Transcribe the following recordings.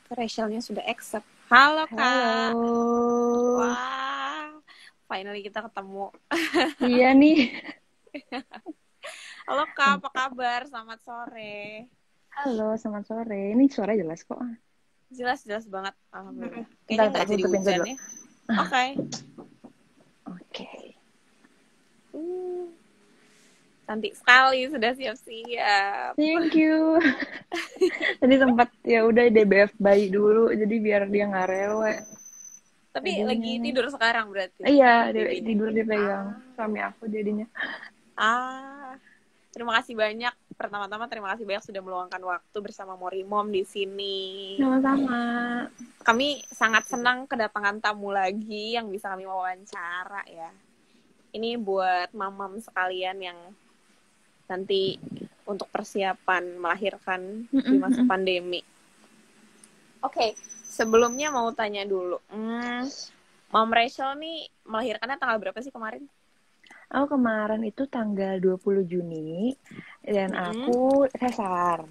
Rachelnya sudah accept. Halo Kak. Halo. Wah, finally kita ketemu. Iya nih. Halo Kak, apa kabar? Selamat sore. Halo, selamat sore. Ini suara jelas kok. Jelas banget. Alhamdulillah. Kayaknya Bentar, nggak aku jadi tutup pintu hujan dulu. ya. Oke. Oke. Cantik sekali, sudah siap-siap. Thank you. Tadi sempat ya udah DBF bayi dulu, jadi biar dia nggak rewel. Tapi Jadinya lagi nih. tidur sekarang berarti? Iya, Babynya. tidur dipegang suami aku jadinya. Terima kasih banyak. Pertama-tama terima kasih banyak sudah meluangkan waktu bersama Morimom di sini. Sama-sama. Kami sangat senang kedatangan tamu lagi yang bisa kami wawancara ya. Ini buat mamam sekalian yang nanti untuk persiapan melahirkan di masa pandemi. Oke, sebelumnya mau tanya dulu. Mom Rachel nih melahirkannya tanggal berapa sih kemarin? Aku kemarin itu tanggal 20 Juni dan aku sesar.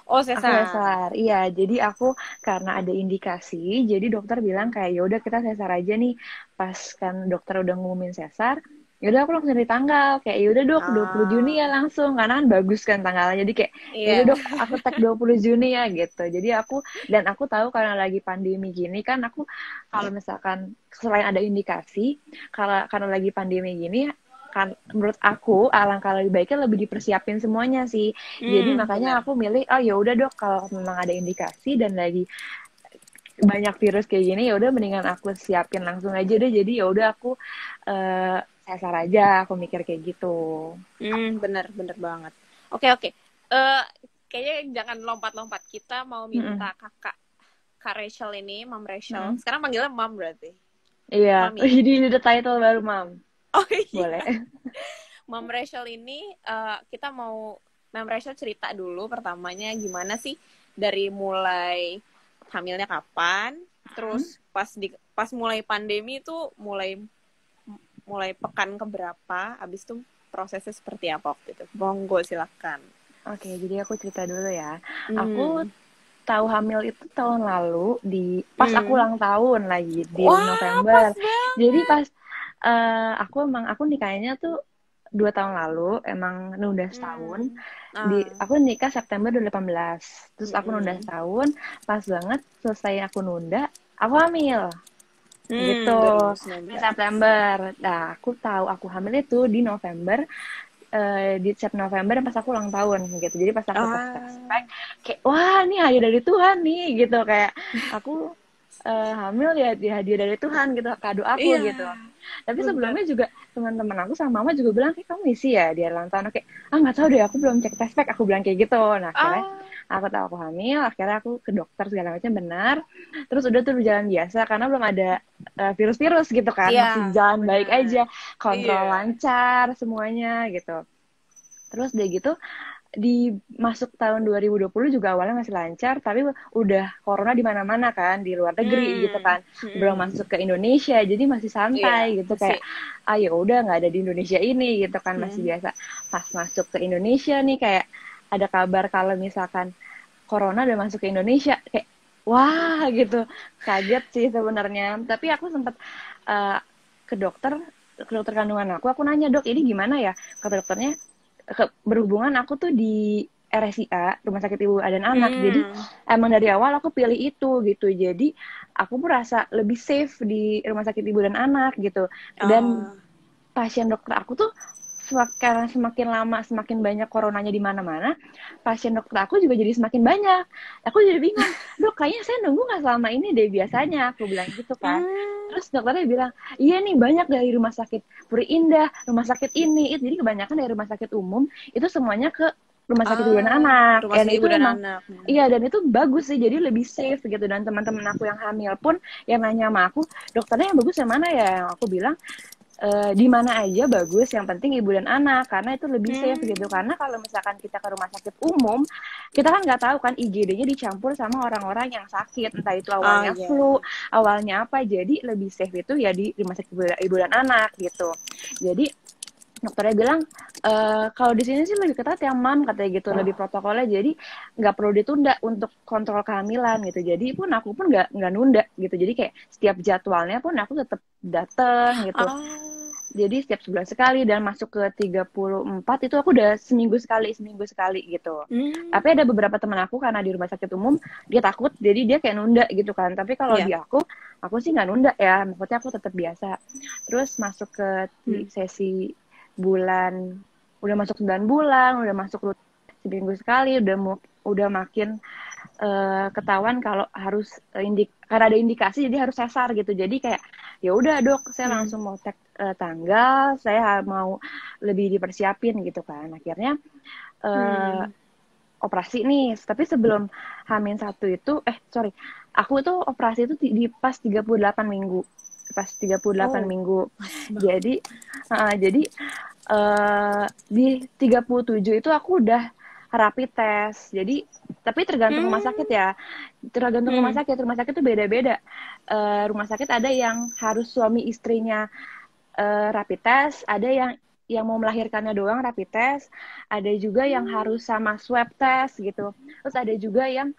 Oh, Aku sesar. sesar. Iya, jadi aku karena ada indikasi, jadi dokter bilang kayak ya udah kita sesar aja nih. Pas kan dokter udah ngumumin sesar, ya udah aku langsung dari tanggal kayak ya udah dok 20 Juni ya langsung karena kan bagus kan tanggalnya. Jadi kayak ya udah dok aku tag 20 Juni ya gitu. Jadi aku tahu karena lagi pandemi gini kan aku kalau misalkan selain ada indikasi karena lagi pandemi gini kan menurut aku alangkah lebih baiknya lebih dipersiapin semuanya sih. Jadi makanya aku milih ya udah dok kalau memang ada indikasi dan lagi banyak virus kayak gini ya udah mendingan aku siapin langsung aja deh. Jadi ya udah aku sesar aja, aku mikir kayak gitu. Bener banget. Oke. Kayaknya jangan lompat-lompat. Kita mau minta Kak Rachel ini, Mom Rachel. Sekarang panggilnya Mom berarti. Iya, Mami. jadi udah title baru Mam. Oh iya. Boleh. Mom Rachel ini kita mau Mom Rachel cerita dulu pertamanya gimana sih dari mulai hamilnya kapan, terus pas mulai pandemi itu mulai pekan keberapa, abis itu prosesnya seperti apa waktu itu? Monggo silakan. Oke, jadi aku cerita dulu ya. Aku tahu hamil itu tahun lalu pas aku ulang tahun lagi di November. Jadi pas aku nikahnya tuh 2 tahun lalu, emang nunda setahun. Aku nikah September 2018. Terus aku nunda setahun, pas banget selesai aku nunda, aku hamil. Gitu. Di September. Nah, aku tahu aku hamil itu di November. Di November pas aku ulang tahun gitu. Jadi pas aku tes kayak wah ini hadiah dari Tuhan nih gitu, kayak aku hamil ya hadiah dari Tuhan gitu, kado aku gitu. Tapi sebelumnya juga teman-teman aku sama mama juga bilang kayak kamu isi ya di ulang tahun. Kayak nggak tahu deh, aku belum cek test pack, aku bilang kayak gitu. Nah akhirnya aku tahu aku hamil, akhirnya aku ke dokter segala macam benar. Terus udah tuh berjalan biasa karena belum ada virus-virus gitu kan, masih jalan baik aja, kontrol lancar semuanya gitu. Terus udah gitu di masuk tahun 2020 juga awalnya masih lancar, tapi udah corona di mana-mana kan, di luar negeri gitu kan, belum masuk ke Indonesia, jadi masih santai gitu, kayak ya udah nggak ada di Indonesia ini gitu kan, masih biasa. Pas masuk ke Indonesia nih kayak ada kabar kalau misalkan corona udah masuk ke Indonesia, kayak wah gitu, kaget sih sebenarnya. Tapi aku sempat ke dokter kandungan aku nanya, dok ini gimana ya? Kata dokternya berhubungan aku tuh di RSIA, Rumah Sakit Ibu dan Anak, jadi emang dari awal aku pilih itu gitu, jadi aku merasa lebih safe di Rumah Sakit Ibu dan Anak gitu. Dan pasien dokter aku tuh karena semakin lama semakin banyak coronanya di mana-mana, pasien dokter aku juga jadi semakin banyak. Aku jadi bingung, dok kayaknya saya nunggu nggak selama ini deh biasanya, aku bilang gitu kan. Terus dokternya bilang, iya nih banyak dari rumah sakit Puri Indah, rumah sakit ini, jadi kebanyakan dari rumah sakit umum itu semuanya ke rumah sakit ibu dan anak. Dan itu emang iya, dan itu bagus sih, jadi lebih safe gitu. Dan teman-teman aku yang hamil pun yang nanya sama aku, dokternya yang bagus yang mana ya? Yang aku bilang di mana aja bagus, yang penting ibu dan anak, karena itu lebih safe gitu. Karena kalau misalkan kita ke rumah sakit umum, kita kan nggak tahu kan IGD-nya dicampur sama orang-orang yang sakit, entah itu awalnya flu, awalnya apa, jadi lebih safe itu ya di rumah sakit ibu dan anak gitu. Jadi dokternya bilang kalau di sini sih lebih ketat ya mam, katanya gitu, lebih protokolnya, jadi nggak perlu ditunda untuk kontrol kehamilan gitu. Jadi aku pun nggak nunda gitu, jadi kayak setiap jadwalnya pun aku tetap datang gitu. Jadi setiap sebulan sekali, dan masuk ke 34 itu aku udah seminggu sekali gitu. Tapi ada beberapa teman aku karena di rumah sakit umum dia takut, jadi dia kayak nunda gitu kan. Tapi kalau di aku sih nggak nunda ya, maksudnya aku tetap biasa. Terus masuk ke sesi bulan, udah masuk 9 bulan, udah masuk seminggu sekali, udah makin ketahuan kalau harus karena ada indikasi jadi harus sesar gitu. Jadi kayak ya udah dok, saya langsung mau cek tanggal, saya mau lebih dipersiapin gitu kan. Akhirnya operasi nih. Tapi sebelum H-1 itu aku tuh operasi itu di pas 38 minggu. Pas 38 minggu. Jadi di 37 itu aku udah rapid test. Jadi tapi tergantung rumah sakit ya. Tergantung rumah sakit. Rumah sakit itu beda-beda. Rumah sakit ada yang harus suami istrinya rapid test, ada yang mau melahirkannya doang rapid test, ada juga yang harus sama swab test gitu. Terus ada juga yang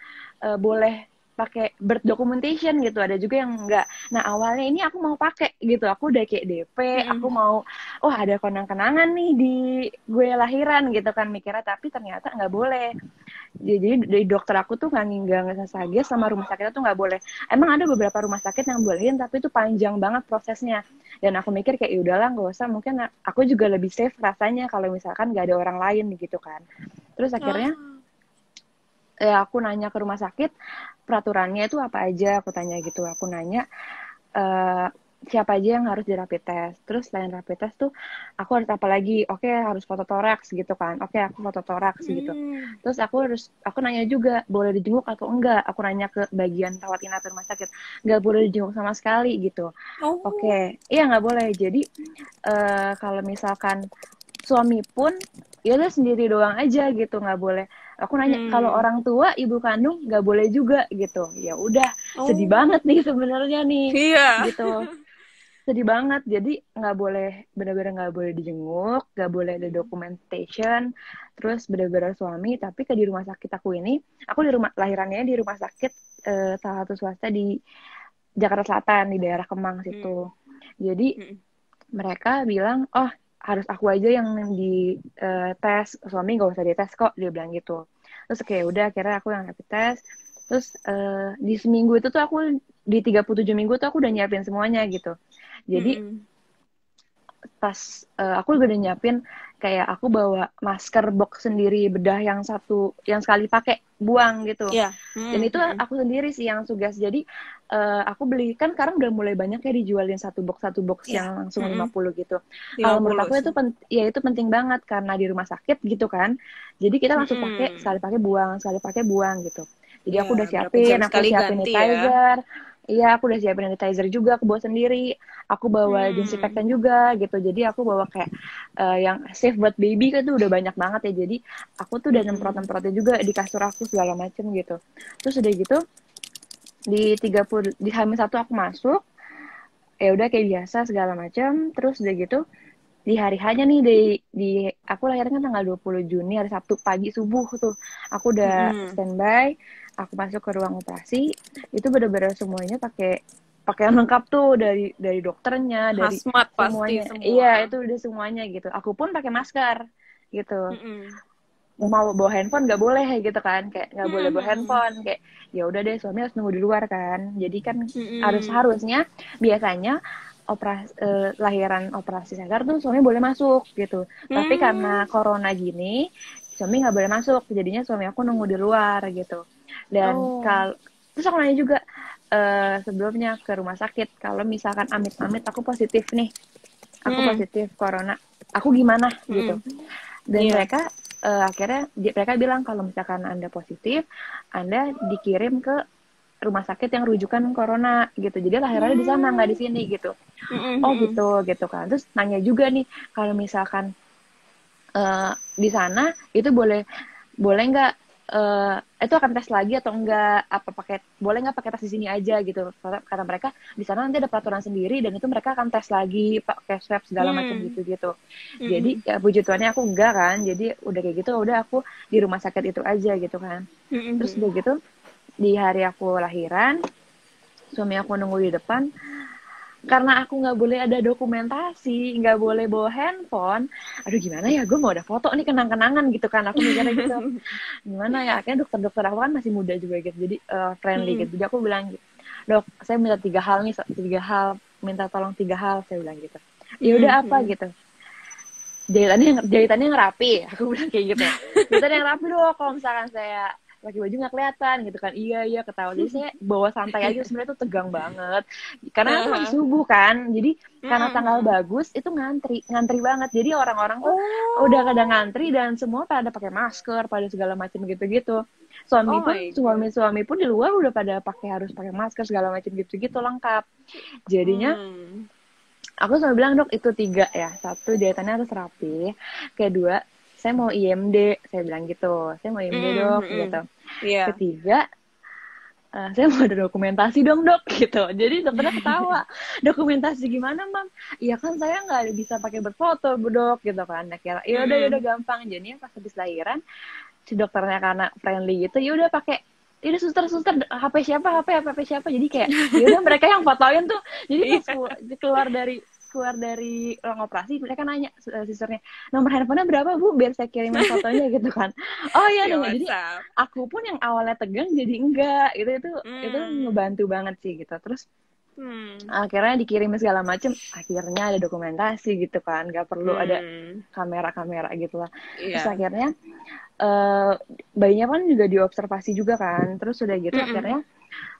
boleh pakai birth documentation gitu, ada juga yang enggak. Nah awalnya ini aku mau pakai gitu, aku udah kayak DP, aku mau ada kenang-kenangan nih di gue lahiran gitu kan mikirnya, tapi ternyata nggak boleh. Jadi dari dokter aku tuh nggak ngesages sama rumah sakitnya tuh nggak boleh. Emang ada beberapa rumah sakit yang bolehin, tapi itu panjang banget prosesnya. Dan aku mikir kayak ya udahlah nggak usah, mungkin aku juga lebih safe rasanya kalau misalkan nggak ada orang lain gitu kan. Terus akhirnya aku nanya ke rumah sakit peraturannya itu apa aja, aku tanya gitu. Aku nanya siapa aja yang harus di rapid test. Terus selain rapid test tuh aku harus apa lagi? Oke, harus foto toraks gitu kan. Oke, aku foto toraks gitu. Terus aku nanya juga boleh dijenguk atau enggak. Aku nanya ke bagian rawat inap rumah sakit, nggak boleh dijenguk sama sekali gitu. Oke, iya nggak boleh. Jadi kalau misalkan suami pun ya udah sendiri doang aja gitu, nggak boleh. Aku nanya kalau orang tua ibu kandung nggak boleh juga gitu. Ya udah, sedih banget nih sebenarnya nih gitu, sedih banget. Jadi nggak boleh, benar-benar nggak boleh dijenguk, nggak boleh ada documentation. Terus benar-benar suami. Tapi di rumah sakit aku ini, aku lahirannya di rumah sakit salah satu swasta di Jakarta Selatan, di daerah Kemang situ. Jadi mereka bilang harus aku aja yang di tes, suami nggak usah dites kok, dia bilang gitu. Terus kayak udah, akhirnya aku yang rapid test. Terus di seminggu itu tuh aku, di 37 minggu tuh aku udah nyiapin semuanya gitu. Jadi pas aku udah nyiapin, kayak aku bawa masker box sendiri, bedah yang sekali pakai buang gitu. Dan itu aku sendiri sih yang tugas. Jadi aku beli, kan sekarang udah mulai banyak ya dijualin satu box yang langsung 50 gitu. Kalau menurut aku itu penting banget karena di rumah sakit gitu kan. Jadi kita langsung pakai, sekali pakai buang gitu. Jadi aku udah siapin sanitizer. Iya, aku udah siapin sanitizer juga, aku bawa sendiri. Aku bawa disinfektan juga gitu. Jadi aku bawa kayak yang safe buat baby kan tuh udah banyak banget ya. Jadi aku tuh udah nemprot-nemprotnya juga di kasur aku segala macem gitu. Terus udah gitu di H-1 aku masuk. Ya udah kayak biasa segala macam. Terus udah gitu di hari hanya nih di aku lahirnya kan tanggal 20 Juni, hari Sabtu pagi subuh tuh. Aku udah standby. Aku masuk ke ruang operasi, itu benar-benar semuanya pakai pakaian lengkap tuh, dari dokternya, dari Hazmat semuanya. Pasti semua. Iya, itu udah semuanya gitu. Aku pun pakai masker gitu. Mau bawa handphone nggak boleh gitu kan, kayak nggak boleh bawa handphone, kayak ya udah deh, suami harus nunggu di luar kan. Jadi kan harusnya biasanya lahiran operasi sesar tuh suami boleh masuk gitu. Tapi karena corona gini, suami nggak boleh masuk, jadinya suami aku nunggu di luar gitu. Dan terus aku nanya juga sebelumnya ke rumah sakit, kalau misalkan amit-amit aku positif nih, aku positif corona, aku gimana gitu. Dan mereka akhirnya mereka bilang kalau misalkan Anda positif, Anda dikirim ke rumah sakit yang rujukan corona gitu. Jadi lahirannya di sana, nggak di sini gitu. Gitu kan. Terus nanya juga nih, kalau misalkan di sana itu boleh nggak itu akan tes lagi atau enggak, apa pakai, boleh nggak pakai tes di sini aja gitu. Kata mereka di sana nanti ada peraturan sendiri dan itu mereka akan tes lagi pakai swab segala macam gitu. Jadi ya puji Tuhannya aku enggak kan, jadi udah kayak gitu udah aku di rumah sakit itu aja gitu kan. Terus udah gitu di hari aku lahiran, suami aku nunggu di depan. Karena aku nggak boleh ada dokumentasi, nggak boleh bawa handphone, aduh gimana ya, gue mau ada foto nih kenang-kenangan gitu kan, aku mikirnya gitu, gimana ya, akhirnya dokter-dokter aku kan masih muda juga gitu, jadi friendly gitu, jadi aku bilang gitu, dok, saya minta 3 hal nih, 3 hal, minta tolong 3 hal, saya bilang gitu, ya udah apa gitu, jahitannya yang rapi, aku bilang kayak gitu, jahitannya yang rapi dong, kalau misalkan saya pakai baju nggak kelihatan gitu kan, iya ketawa, jadi saya bawa santai aja, sebenarnya tuh tegang banget karena itu habis subuh kan, jadi karena tanggal bagus itu ngantri banget, jadi orang-orang tuh udah kadang ngantri dan semua pada pakai masker, pada segala macam gitu-gitu, suami pun di luar udah pada harus pakai masker segala macam gitu-gitu lengkap, jadinya aku selalu bilang, dok itu 3 ya, 1 jahitannya harus rapi, kedua saya mau IMD, saya bilang gitu, saya mau IMD dok gitu. Ketiga, saya mau ada dokumentasi dong dok gitu. Jadi dokternya ketawa, dokumentasi gimana mam? Iya kan saya nggak bisa pakai berfoto bu dok gitu kan. Nah kira, ya udah gampang. Jadinya pas habis lahiran, si dokternya karena friendly gitu, ya udah pakai, ini suster HP siapa, HP siapa, jadi kayak ya udah mereka yang fotoin tuh, jadi pas keluar dari ruang operasi mereka nanya susternya, nomor handphonenya berapa bu biar saya kirimin fotonya gitu kan, oh iya dong, jadi aku pun yang awalnya tegang jadi enggak, itu ngebantu banget sih gitu, terus akhirnya dikirim segala macem, akhirnya ada dokumentasi gitu kan, nggak perlu ada kamera gitu lah, terus akhirnya bayinya kan juga diobservasi juga kan, terus udah gitu akhirnya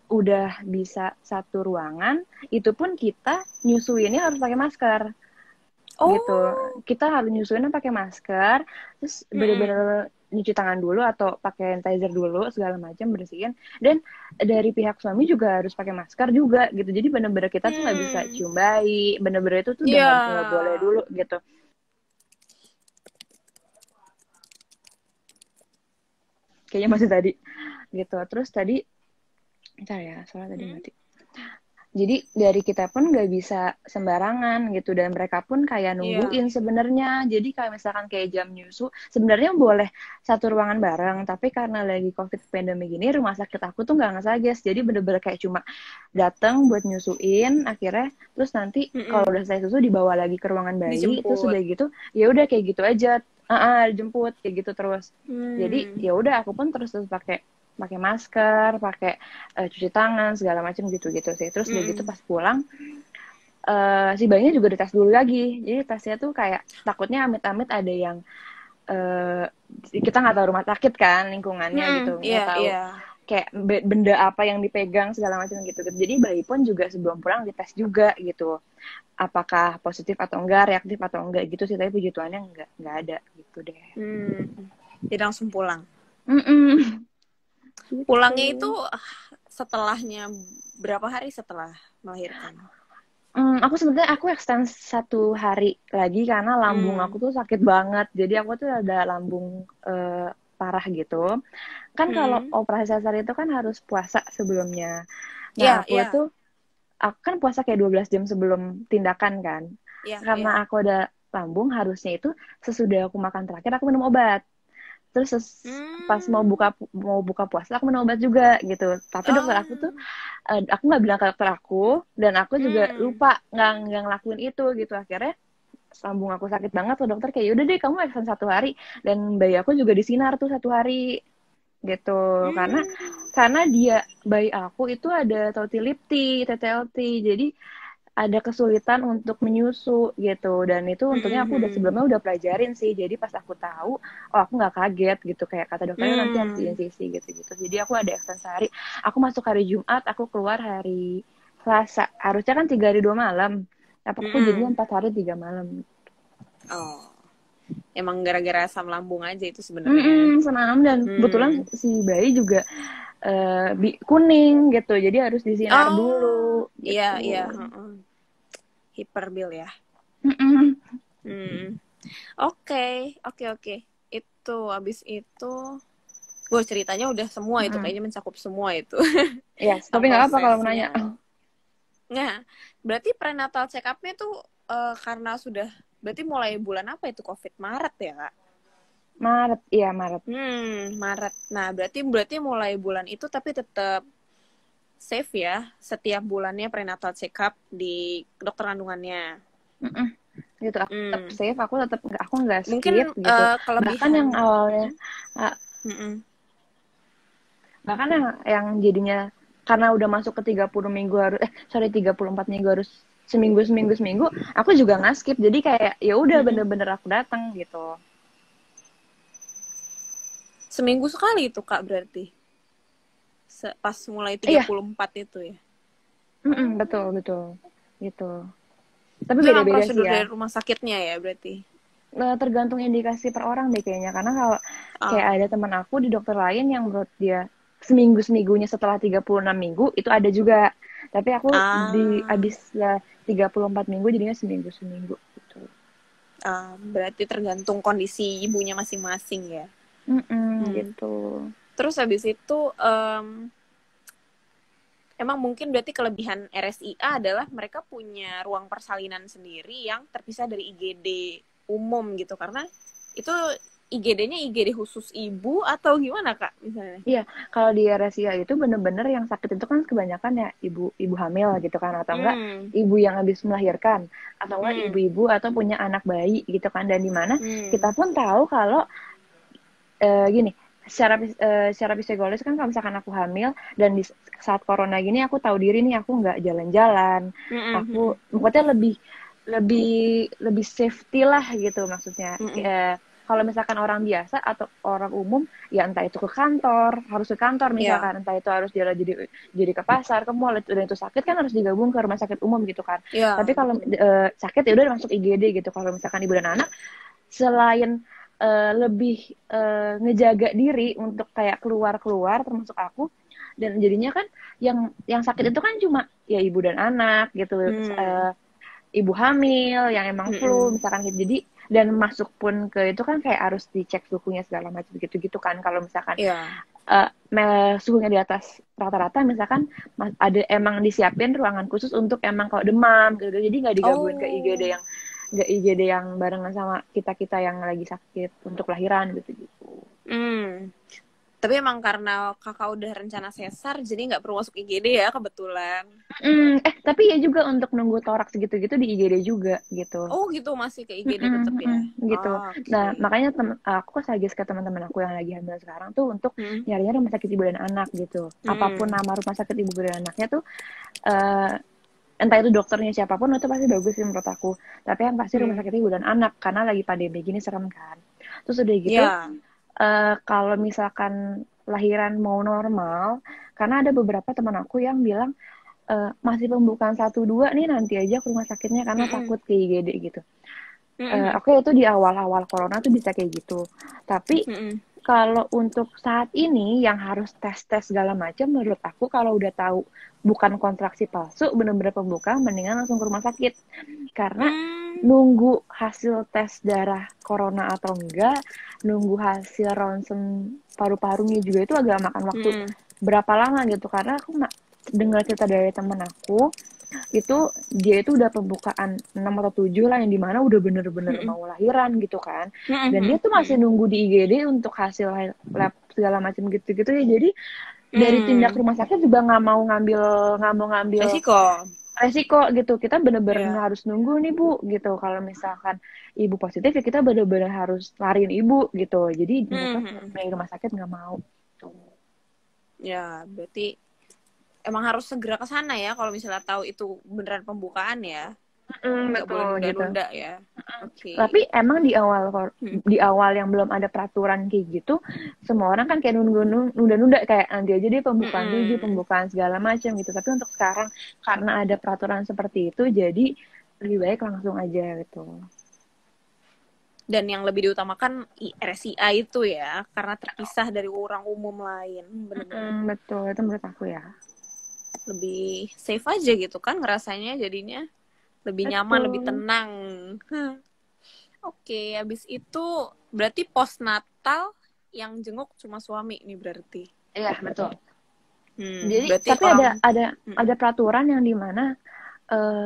udah bisa satu ruangan, itu pun kita nyusuinnya harus pakai masker gitu, kita harus nyusuinnya pakai masker, terus bener-bener nyuci tangan dulu atau pakai sanitizer dulu segala macam, bersihin, dan dari pihak suami juga harus pakai masker juga gitu, jadi bener-bener kita tuh nggak bisa cium bayi, bener-bener itu tuh udah nggak boleh dulu gitu. Kayaknya masih tadi gitu, terus tadi bentar ya, soalnya tadi mati. Jadi dari kita pun nggak bisa sembarangan gitu, dan mereka pun kayak nungguin sebenarnya. Jadi kayak misalkan kayak jam nyusu, sebenarnya boleh satu ruangan bareng, tapi karena lagi COVID pandemi gini, rumah sakit aku tuh nggak ngesages. Jadi bener-bener kayak cuma datang buat nyusuin, akhirnya terus nanti kalau udah selesai susu dibawa lagi ke ruangan bayi, terus udah gitu, ya udah kayak gitu aja, dijemput kayak gitu terus. Jadi ya udah aku pun terus pakai masker, pakai cuci tangan segala macam gitu-gitu sih. Terus udah gitu pas pulang si bayinya juga dites dulu lagi. Jadi tesnya tuh kayak takutnya amit-amit ada yang kita nggak tahu rumah sakit kan, lingkungannya gitu, nggak tahu kayak benda apa yang dipegang segala macam gitu. Jadi bayi pun juga sebelum pulang dites juga gitu, apakah positif atau enggak, reaktif atau enggak gitu sih. Tapi puji Tuhannya nggak ada gitu deh. Jadi langsung pulang. Gitu. Pulangnya itu setelahnya berapa hari setelah melahirkan? Aku sebenarnya extend 1 hari lagi karena lambung aku tuh sakit banget. Jadi aku tuh ada lambung parah gitu. Kan kalau operasi sesar itu kan harus puasa sebelumnya. Nah, aku kan puasa kayak 12 jam sebelum tindakan kan. Karena aku ada lambung, harusnya itu sesudah aku makan terakhir aku minum obat. Terus pas mau buka puasa aku minum obat juga gitu. Tapi dokter aku tuh aku nggak bilang ke dokter aku, dan aku juga lupa nggak ngelakuin itu gitu. Akhirnya lambung aku sakit banget tuh, dokter kayak udah deh kamu extend 1 hari, dan bayi aku juga disinar tuh 1 hari gitu. Karena dia bayi aku itu ada totilipti, TTLT, jadi ada kesulitan untuk menyusu gitu, dan itu untungnya aku sebelumnya udah pelajarin sih, jadi pas aku tahu, aku nggak kaget gitu, kayak kata dokternya nanti harus diinsisi gitu. Jadi aku ada extension hari, aku masuk hari Jumat, aku keluar hari Selasa, harusnya kan 3 hari 2 malam, tapi aku jadinya 4 hari 3 malam. Emang gara-gara asam lambung aja itu sebenarnya. Senam, dan kebetulan si bayi juga kuning gitu, jadi harus disinar dulu gitu. Iya. Hiperbil ya. Oke. Itu abis itu Gue ceritanya udah semua itu, Mm-mm. kayaknya mencakup semua itu. Yes, tapi nggak apa kalau mau nanya. Prosesnya. Nah, berarti prenatal check up-nya tuh karena sudah, berarti mulai bulan apa itu COVID? Maret ya, Kak? Maret, iya Maret. Maret. Nah, berarti mulai bulan itu tapi tetap safe ya, setiap bulannya prenatal check up di dokter kandungannya. Mm-mm. Gitu, aku tetap safe, aku nggak Mungkin skip gitu. Bahkan yang kelebihan. awalnya, bahkan yang jadinya karena udah masuk ke 30 minggu 34 minggu harus seminggu, aku juga nggak skip. Jadi kayak ya udah bener-bener aku datang gitu. Seminggu sekali itu, Kak, berarti. Pas mulai 34 Iya. itu ya. Betul gitu. Tapi Itu emang beda-beda sih prosedur ya. dari rumah sakitnya ya berarti. Tergantung indikasi per orang deh kayaknya. Karena kalau kayak ada teman aku di dokter lain yang menurut dia seminggunya setelah 36 minggu itu ada juga. Tapi aku abis 34 minggu jadinya seminggu gitu. Berarti tergantung kondisi ibunya masing-masing ya. Gitu. Terus habis itu emang mungkin berarti kelebihan RSIA adalah mereka punya ruang persalinan sendiri yang terpisah dari IGD umum gitu, karena itu IGD-nya IGD khusus ibu atau gimana, Kak, misalnya? Iya, kalau di RSIA itu bener-bener yang sakit itu kan kebanyakan ya ibu hamil gitu kan, atau enggak ibu yang habis melahirkan, atau enggak ibu-ibu atau punya anak bayi gitu kan. Dan di mana kita pun tahu kalau gini, secara psikologis kan kalau misalkan aku hamil dan di saat corona gini aku tahu diri nih, aku nggak jalan-jalan, aku maksudnya lebih safety lah gitu maksudnya. Kalau misalkan orang biasa atau orang umum ya entah itu ke kantor, harus ke kantor misalkan, entah itu harus jadi ke pasar, ke mall, dan itu sakit kan harus digabung ke rumah sakit umum gitu kan. Tapi kalau sakit ya udah masuk IGD gitu. Kalau misalkan ibu dan anak selain lebih ngejaga diri untuk kayak keluar termasuk aku, dan jadinya kan yang sakit itu kan cuma ya ibu dan anak gitu, ibu hamil yang emang flu misalkan gitu. Jadi dan masuk pun ke itu kan kayak harus dicek suhunya segala macam gitu kan. Kalau misalkan suhunya di atas rata-rata misalkan ada emang disiapin ruangan khusus untuk emang kalau demam gitu. Jadi nggak digabungin ke IGD yang barengan sama kita yang lagi sakit untuk lahiran gitu. Tapi emang karena kakak udah rencana sesar, jadi nggak perlu masuk IGD ya kebetulan. Tapi ya juga untuk nunggu toraks gitu-gitu di IGD juga gitu. Oh gitu, masih ke IGD tetap ya. Gitu. Nah makanya aku suggest ke teman-teman aku yang lagi hamil sekarang tuh untuk nyarinya rumah sakit ibu dan anak gitu. Apapun nama rumah sakit ibu dan anaknya tuh, entah itu dokternya siapapun itu pasti bagus sih menurut aku. Tapi yang pasti rumah sakit ibu dan anak, karena lagi pandemi gini serem kan. Terus udah gitu, kalau misalkan lahiran mau normal, karena ada beberapa teman aku yang bilang masih pembukaan 1-2 nih, nanti aja ke rumah sakitnya karena takut ke IGD gitu. Oke, itu di awal-awal corona tuh bisa kayak gitu. Tapi kalau untuk saat ini yang harus tes segala macam, menurut aku kalau udah tahu bukan kontraksi palsu, bener-bener pembukaan, mendingan langsung ke rumah sakit. Karena nunggu hasil tes darah corona atau enggak, nunggu hasil ronsen paru-parunya juga itu agak makan waktu berapa lama gitu. Karena aku dengar cerita dari temen aku, itu dia itu udah pembukaan 6 atau 7 lah, yang dimana udah bener-bener mau lahiran gitu kan. Dan dia tuh masih nunggu di IGD untuk hasil lab segala macam gitu-gitu ya. Jadi dari tindak rumah sakit juga nggak mau ngambil resiko gitu. Kita bener-bener harus nunggu nih Bu gitu. Kalau misalkan ibu positif ya kita bener-bener harus lariin ibu gitu. Jadi dari rumah sakit nggak mau tuh. Ya berarti emang harus segera ke sana ya kalau misalnya tahu itu beneran pembukaan ya. Nggak boleh nunda-nunda gitu. Ya. Tapi emang di awal yang belum ada peraturan kayak gitu, semua orang kan kayak nunda-nunda kayak nanti aja deh pembukaan 7, pembukaan segala macam gitu. Tapi untuk sekarang karena ada peraturan seperti itu, jadi lebih baik langsung aja gitu. Dan yang lebih diutamakan RSIA itu ya, karena terpisah dari orang umum lain. Betul, itu menurut aku ya. Lebih safe aja gitu kan ngerasanya, jadinya lebih nyaman, lebih tenang. Oke, habis itu berarti postnatal yang jenguk cuma suami nih berarti. Iya, betul. Jadi Berarti tapi ada peraturan yang dimana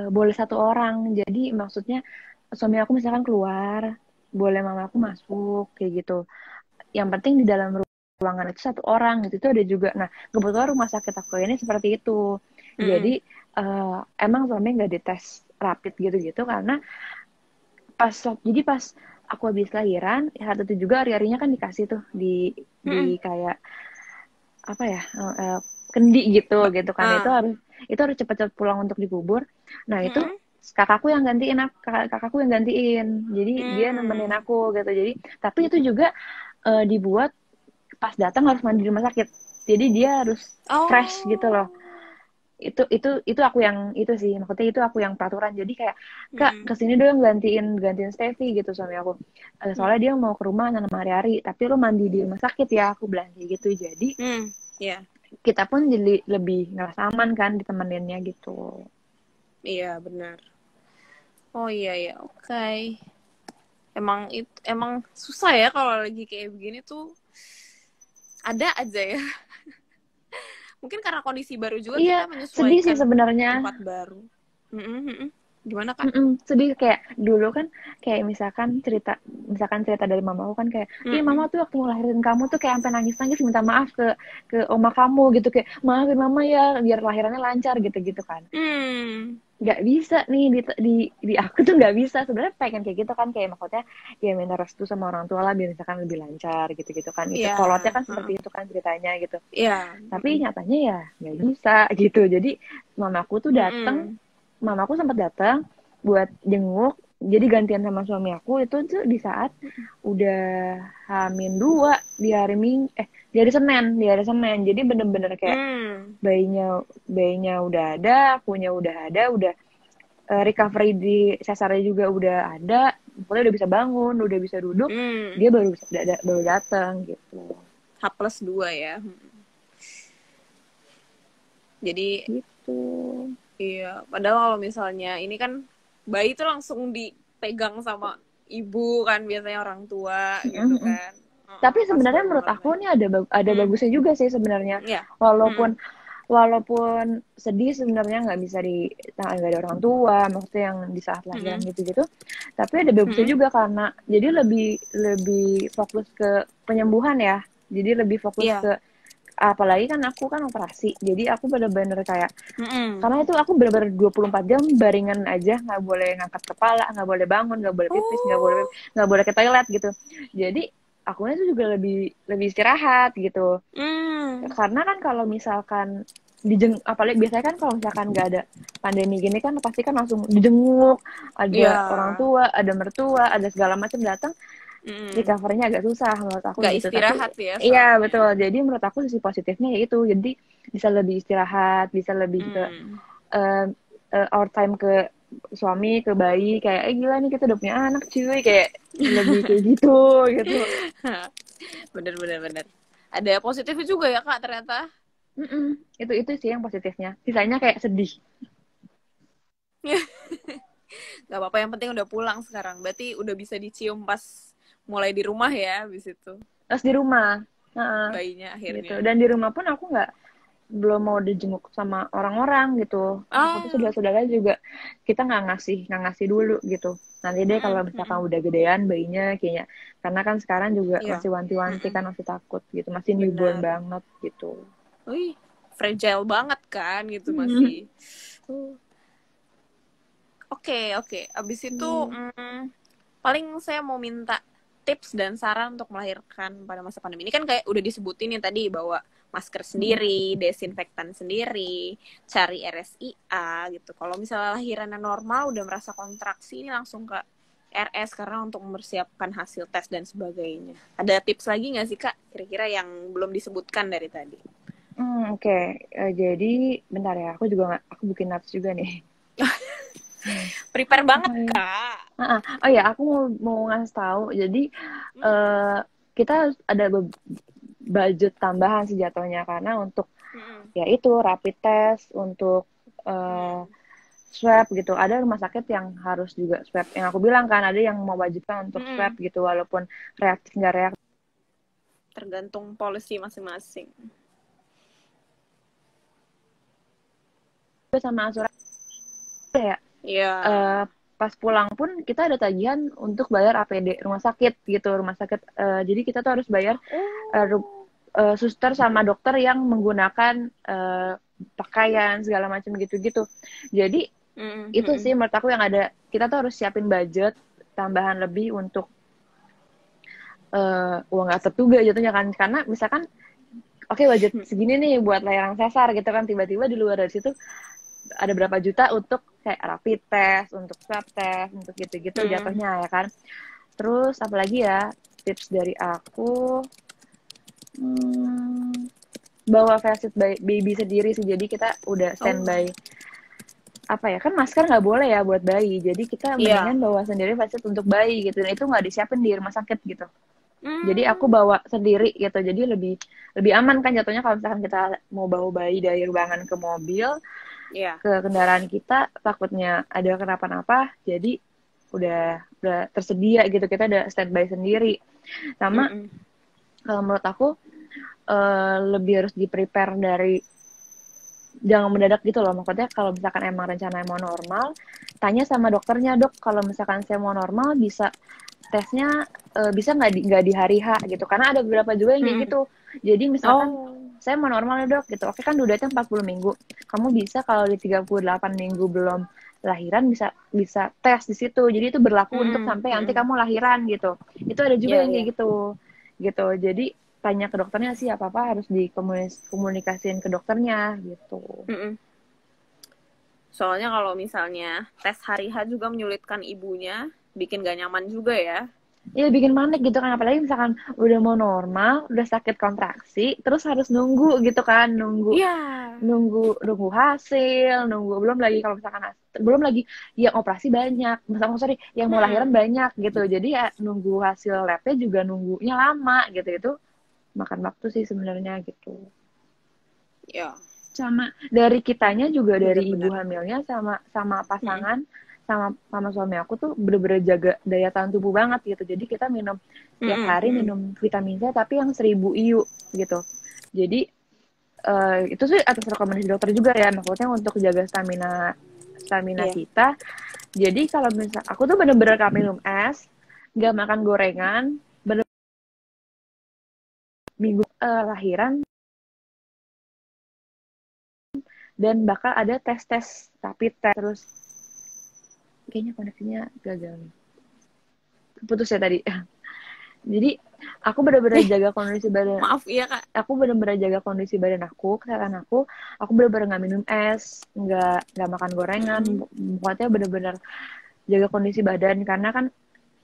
boleh satu orang. Jadi maksudnya suami aku misalkan keluar, boleh mama aku masuk kayak gitu. Yang penting di dalam ruangan itu satu orang gitu. Itu ada juga. Nah, kebetulan rumah sakit aku ini seperti itu. Jadi emang suami nggak dites rapid gitu-gitu karena pas aku habis lahiran, saat itu juga hari-harinya kan dikasih tuh di kayak apa ya, kendi gitu kan. Itu harus cepat-cepat pulang untuk dikubur. Nah, itu kakakku yang gantiin. Jadi dia nemenin aku gitu. Jadi tapi itu juga dibuat pas datang harus mandi di rumah sakit. Jadi dia harus fresh gitu loh. Itu aku yang itu sih, maksudnya itu aku yang peraturan. Jadi kayak Kak kesini dong gantiin Steffi gitu suami aku. Soalnya dia mau ke rumah nanam hari-hari, tapi lu mandi di rumah sakit ya, aku bilang kayak gitu. Jadi kita pun jadi lebih ngerasa aman kan ditemeninnya gitu. Iya benar. Oh iya oke. Emang susah ya kalau lagi kayak begini tuh, ada aja ya. Mungkin karena kondisi baru juga kita menyesuaikan sedih sih sebenarnya. tempat baru. Gimana Kak? Sedih kayak dulu kan kayak misalkan cerita dari mama aku kan kayak mama tuh waktu ngelahirin kamu tuh kayak sampai nangis minta maaf ke oma kamu gitu, kayak maafin mama ya biar lahirannya lancar gitu kan. Nggak bisa nih di aku tuh nggak bisa sebenarnya, pengen kayak gitu kan, kayak maksudnya ya minta restu sama orang tua lah biar misalkan lebih lancar gitu kan. Itu kolotnya kan seperti itu kan ceritanya gitu. Tapi nyatanya ya nggak bisa gitu. Jadi mamaku tuh mamaku sempat datang buat jenguk, jadi gantian sama suami aku itu tuh di saat udah H-2 di hari Senin. Jadi bener-bener kayak bayinya udah ada, akunya udah ada, udah recovery di sesarnya juga udah ada, pokoknya udah bisa bangun, udah bisa duduk, dia baru datang gitu. H+2 ya. Jadi gitu. Iya, padahal kalau misalnya ini kan bayi tuh langsung dipegang sama ibu kan, biasanya orang tua gitu kan. Tapi sebenarnya menurut aku nih ada bagusnya juga sih sebenarnya. Walaupun sedih sebenarnya nggak ada orang tua, maksudnya yang di saat lahiran gitu. Tapi ada bagusnya juga karena jadi lebih fokus ke penyembuhan ya. Jadi lebih fokus ke, apalagi kan aku kan operasi, jadi aku bener-bener kayak karena itu aku bener-bener 24 jam baringan aja, nggak boleh ngangkat kepala, nggak boleh bangun, nggak boleh pipis, nggak boleh ke toilet gitu. Jadi akunya tuh juga lebih istirahat gitu. Karena kan kalau misalkan apalagi biasanya kan kalau misalkan nggak ada pandemi gini kan pasti kan langsung dijenguk, ada orang tua, ada mertua, ada segala macam datang. Recovery-nya agak susah menurut aku gak gitu. Istirahat tapi, ya soalnya. Iya betul, jadi menurut aku sisi positifnya ya itu, jadi bisa lebih istirahat, bisa lebih ke our time ke suami, ke bayi, kayak gila nih kita udah punya anak cuy, kayak lebih kayak gitu. Bener ada positifnya juga ya Kak ternyata. Itu sih yang positifnya, sisanya kayak sedih. Gak apa-apa, yang penting udah pulang sekarang, berarti udah bisa dicium pas mulai di rumah ya abis itu. Terus di rumah bayinya akhirnya gitu. Dan di rumah pun aku belum mau dijenguk sama orang-orang gitu. Aku saudara-saudara juga kita nggak ngasih dulu gitu. Nanti deh kalau misalkan udah gedean bayinya kayaknya, karena kan sekarang juga masih wanti-wanti kan, masih takut gitu, masih newborn banget gitu. Wih, fragile banget kan gitu masih. Oke. Abis itu paling saya mau minta tips dan saran untuk melahirkan pada masa pandemi ini. Kan kayak udah disebutin nih tadi, bawa masker sendiri, desinfektan sendiri, cari RSIA gitu. Kalau misalnya lahirannya normal, udah merasa kontraksi, ini langsung ke RS karena untuk mempersiapkan hasil tes dan sebagainya. Ada tips lagi nggak sih Kak, kira-kira yang belum disebutkan dari tadi? Oke. Jadi bentar ya, aku bikin notes juga nih. Prepare banget Kak. Oh ya, aku mau ngasih tahu. Jadi kita ada budget tambahan sih jatuhnya, karena untuk ya itu rapid test, untuk swab gitu. Ada rumah sakit yang harus juga swab. Yang aku bilang kan ada yang mewajibkan untuk swab gitu, walaupun reaktif nggak reaktif. tergantung policy masing-masing. Sama asuransi ya. Iya. Pas pulang pun kita ada tagihan untuk bayar APD rumah sakit gitu, rumah sakit. Jadi kita tuh harus bayar suster sama dokter yang menggunakan pakaian segala macam gitu-gitu. Jadi itu sih menurut aku yang ada, kita tuh harus siapin budget tambahan lebih untuk uang nggak terduga jatuhnya kan, karena misalkan oke, budget segini nih buat layanan sesar gitu kan, tiba-tiba di luar dari situ ada berapa juta untuk kayak rapid test, untuk swab test, untuk gitu-gitu jatuhnya ya kan. Terus apalagi ya tips dari aku, bawa face shield baby sendiri sih, jadi kita udah standby. Apa ya, kan masker nggak boleh ya buat bayi, jadi kita mendingan bawa sendiri face shield untuk bayi gitu, dan itu nggak disiapin di rumah sakit gitu. Jadi aku bawa sendiri gitu, jadi lebih aman kan jatuhnya kalau misalkan kita mau bawa bayi dari ruangan ke mobil, ke kendaraan kita, takutnya ada kenapa-napa, jadi udah tersedia gitu, kita udah standby sendiri. Sama kalau menurut aku lebih harus di-prepare dari jangan mendadak gitu loh, maksudnya kalau misalkan emang rencana mau normal, tanya sama dokternya, dok kalau misalkan saya mau normal bisa tesnya bisa nggak di hari H gitu, karena ada beberapa juga yang kayak gitu. Jadi misalkan saya mau normal ya dok gitu, oke kan dudatnya 40 minggu, kamu bisa kalau di 38 minggu belum lahiran bisa tes di situ, jadi itu berlaku untuk sampai nanti kamu lahiran gitu. Itu ada juga yang kayak gitu. Jadi tanya ke dokternya sih, apa-apa harus dikomunikasiin ke dokternya gitu. Soalnya kalau misalnya tes hari H juga menyulitkan ibunya, bikin gak nyaman juga ya. Iya, bikin panik gitu kan, apalagi misalkan udah mau normal, udah sakit kontraksi, terus harus nunggu gitu kan, nunggu hasil, belum lagi kalau misalkan belum lagi yang operasi banyak, misalkan yang mau lahiran banyak gitu, jadi ya nunggu hasil labnya juga nunggunya lama gitu, itu makan waktu sih sebenarnya gitu. Iya. Sama dari kitanya juga, dari ibu hamilnya sama pasangan, sama suami aku tuh bener-bener jaga daya tahan tubuh banget gitu. Jadi kita minum tiap hari minum vitamin C tapi yang 1000 IU gitu. Jadi itu sih atas rekomendasi dokter juga ya, maksudnya untuk jaga stamina kita. Jadi kalau misal aku tuh bener-bener gak minum es, gak makan gorengan, minggu lahiran, dan bakal ada tes rapid test. Terus kayaknya koneksinya gagal nih, putus ya tadi. Jadi aku benar-benar jaga kondisi badan. Maaf ya kak. Aku benar-benar jaga kondisi badan aku, kesehatan aku. Aku benar-benar nggak minum es, nggak makan gorengan. Pokoknya benar-benar jaga kondisi badan, karena kan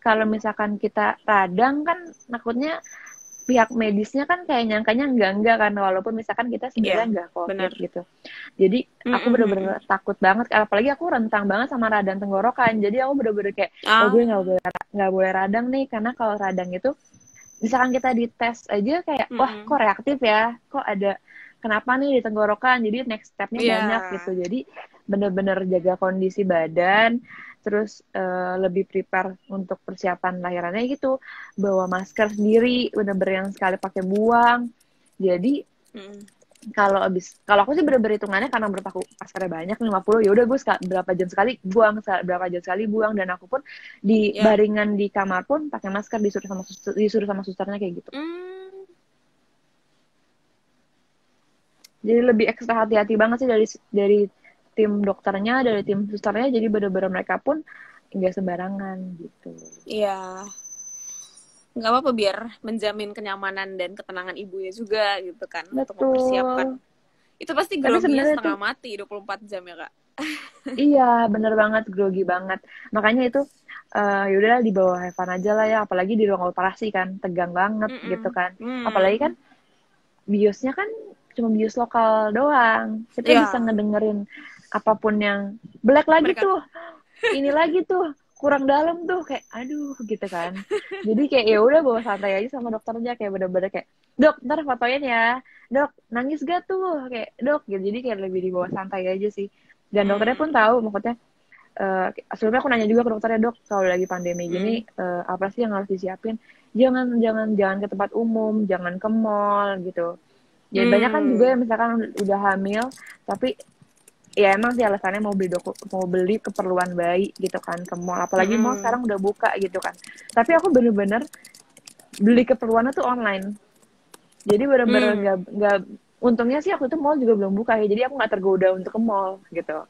kalau misalkan kita radang kan takutnya pihak medisnya kan kayak nyangkanya enggak kan, walaupun misalkan kita sebenarnya enggak COVID gitu. Jadi aku bener-bener takut banget, apalagi aku rentang banget sama radang tenggorokan. Jadi aku bener-bener kayak gue nggak boleh radang nih, karena kalau radang itu misalkan kita dites aja kayak wah kok reaktif ya, kok ada kenapa nih di tenggorokan, jadi next stepnya banyak gitu. Jadi bener-bener jaga kondisi badan, terus lebih prepare untuk persiapan lahirannya gitu, bawa masker sendiri, bener-bener yang sekali pakai buang. Jadi kalau aku sih bener-bener hitungannya, karena menurut aku maskernya banyak 50, ya udah gue berapa jam sekali buang, dan aku pun di baringan di kamar pun pakai masker, disuruh sama susternya kayak gitu. Jadi lebih ekstra hati-hati banget sih dari tim dokternya, dari tim susternya. Jadi bener-bener mereka pun nggak sembarangan gitu. Iya, nggak apa-apa, biar menjamin kenyamanan dan ketenangan ibunya juga gitu kan. Betul. Untuk mempersiapkan. Itu pasti groginya setengah mati 24 jam ya kak. Iya, bener banget, grogi banget. Makanya itu yaudahlah dibawa have fun aja lah ya, apalagi di ruang operasi kan, tegang banget gitu kan. Apalagi kan biosnya kan cuma bios lokal doang, kita bisa ngedengerin apapun yang black lagi tuh, ini lagi tuh kurang dalam tuh, kayak aduh gitu kan. Jadi kayak ya udah bawa santai aja sama dokternya, kayak bener-bener kayak dok ntar fotoin ya, dok nangis gak tuh, kayak dok gitu. Jadi kayak lebih dibawa santai aja sih, dan dokternya pun tahu, maksudnya sebelumnya aku nanya juga ke dokternya, dok kalau lagi pandemi gini apa sih yang harus disiapin. jangan ke tempat umum, jangan ke mall gitu. Ya banyak kan juga yang misalkan udah hamil tapi ya emang sih alasannya mau beli keperluan bayi gitu kan ke mall, apalagi mall sekarang udah buka gitu kan. Tapi aku bener-bener beli keperluannya tuh online. Jadi bener-bener nggak untungnya sih aku tuh mall juga belum buka ya, jadi aku nggak tergoda untuk ke mall gitu.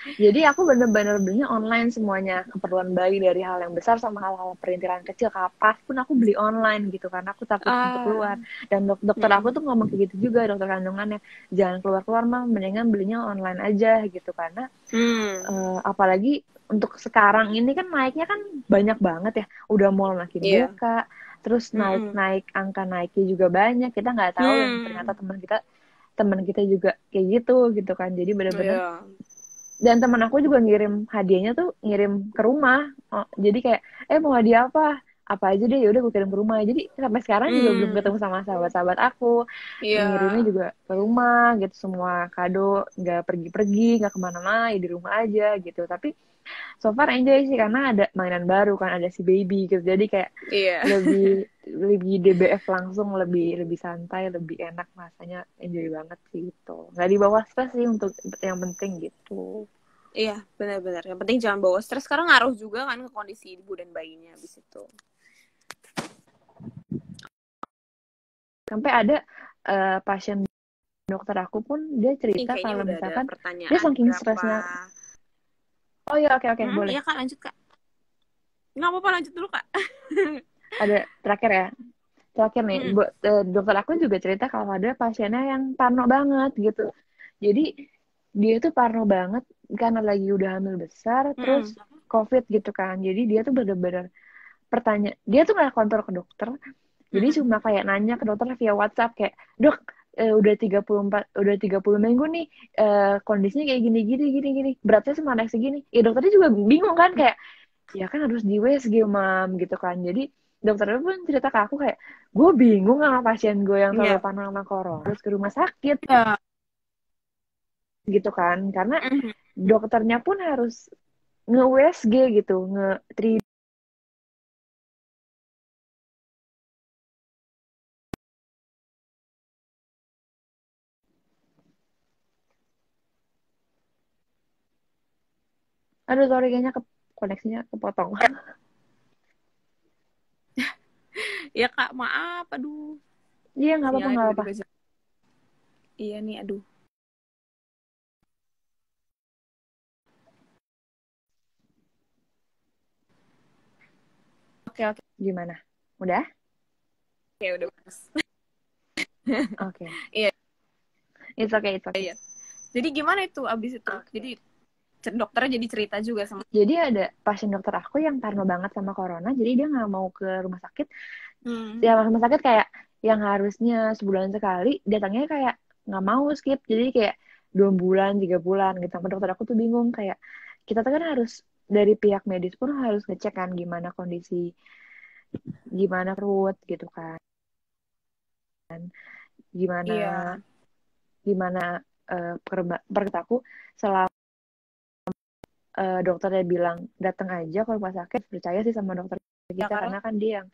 Jadi aku bener-bener belinya online semuanya, keperluan bayi dari hal yang besar sama hal-hal perintilan kecil, kapas pun aku beli online gitu karena aku takut untuk keluar. Dan dokter aku tuh ngomong kayak gitu juga, dokter kandungannya, jangan keluar-keluar mah, mendingan belinya online aja gitu karena apalagi untuk sekarang ini kan naiknya kan banyak banget ya, udah mall makin buka, terus naik angka naiknya juga banyak, kita nggak tahu yang ternyata teman kita juga kayak gitu kan, jadi bener-bener dan teman aku juga ngirim hadiahnya tuh ngirim ke rumah. Jadi kayak mau hadiah apa aja deh, yaudah gue kirim ke rumah. Jadi sampai sekarang juga belum ketemu sama sahabat-sahabat aku. Ngirimnya juga ke rumah gitu, semua kado, nggak pergi-pergi, nggak kemana-mana, ya di rumah aja gitu. Tapi so far enjoy sih karena ada mainan baru kan, ada si baby gitu. Jadi kayak lebih DBF langsung, lebih santai, lebih enak, rasanya enjoy banget sih gitu. Nggak dibawa stres sih untuk yang penting gitu. Iya, benar-benar. Yang penting jangan bawa stres, karena ngaruh juga kan ke kondisi ibu dan bayinya abis itu. Sampai ada pasien dokter aku pun dia cerita kalau misalkan dia saking stresnya. Oh ya, oke, boleh. Iya Kak, lanjut Kak. Nggak apa-apa, lanjut dulu Kak. Ada terakhir ya. Terakhir nih, dokter aku juga cerita kalau ada pasiennya yang parno banget gitu. Jadi dia tuh parno banget karena lagi udah hamil besar, terus COVID gitu kan. Jadi dia tuh bener-bener dia tuh nggak kontrol ke dokter. Jadi cuma kayak nanya ke dokter via WhatsApp kayak, "Dok, udah 30 minggu nih, kondisinya kayak gini. Beratnya cuma naik segini." Ya dokternya juga bingung kan kayak, ya kan harus di USG, Mam, gitu kan. Jadi dokternya pun cerita ke aku kayak, gue bingung sama pasien gue yang selalu parno sama corona terus ke rumah sakit. Gitu kan. Karena dokternya pun harus nge-USG gitu, nge-3D. Aduh, sorry, kayaknya koneksinya kepotong. Ya Kak, maaf, aduh. Iya, nggak apa-apa. Iya nih, aduh. Oke. Gimana? Udah? Oke, udah bagus. Oke. Iya. It's okay. Iya. Jadi gimana itu abis itu? Jadi dokternya jadi cerita juga sama. Jadi ada pasien dokter aku yang parno banget sama corona, jadi dia nggak mau ke rumah sakit. Ya rumah sakit kayak yang harusnya sebulan sekali, datangnya kayak nggak mau skip. Jadi kayak 2 bulan, 3 bulan gitu. Sama dokter aku tuh bingung kayak kita tuh kan harus dari pihak medis pun harus ngecek kan gimana kondisi, gimana perut gitu kan, gimana perut aku selama dokternya bilang datang aja ke rumah sakit, percaya sih sama dokter kita karena kan dia yang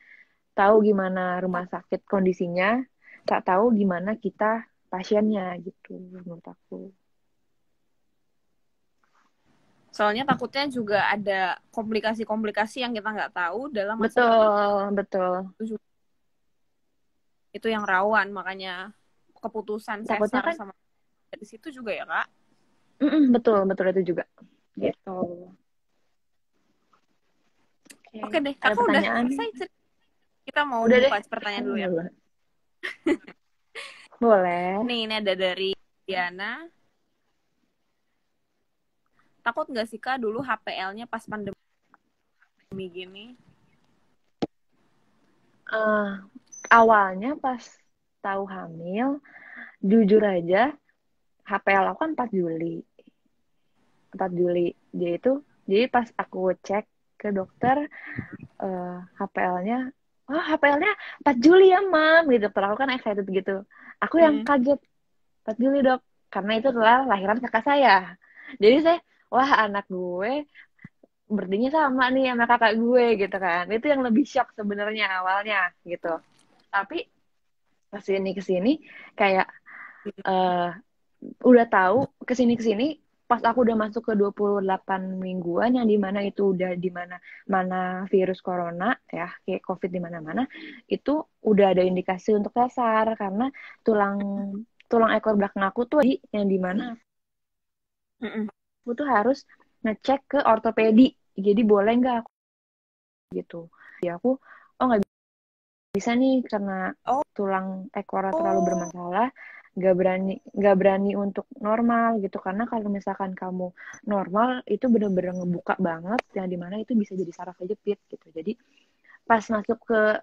tahu gimana rumah sakit kondisinya, tak tahu gimana kita pasiennya gitu menurut aku. Soalnya takutnya juga ada komplikasi-komplikasi yang kita nggak tahu dalam masa betul. Itu yang rawan, makanya keputusan takutnya sesar kan sama dari situ juga ya Kak. Betul itu juga gitu. Oke deh, ada Kakak udah selesai. Kita mau buka pertanyaan dulu ya. Boleh. Nih, ini ada dari Diana. Takut nggak sih Kak dulu HPL-nya pas pandemi gini? Awalnya pas tahu hamil, jujur aja HPL aku kan 4 Juli. Jadi pas aku cek ke dokter, HPL-nya 4 Juli ya, Mam, gitu. Dokter aku kan excited gitu. Aku yang kaget, 4 Juli dok, karena itu adalah lahiran kakak saya. Jadi saya, wah anak gue berartinya sama nih sama kakak gue gitu kan. Itu yang lebih shock sebenarnya awalnya gitu. Tapi kesini kayak udah tahu kesini pas aku udah masuk ke 28 mingguan yang dimana itu udah dimana mana virus corona ya kayak COVID di mana-mana itu udah ada indikasi untuk sesar karena tulang tulang ekor belakang aku tuh yang dimana aku tuh harus ngecek ke ortopedi jadi boleh nggak aku gitu ya aku oh nggak bisa nih karena Oh. tulang ekor terlalu bermasalah nggak berani untuk normal gitu karena kalau misalkan kamu normal itu bener-bener ngebuka banget yang dimana itu bisa jadi saraf kejepit gitu jadi pas masuk ke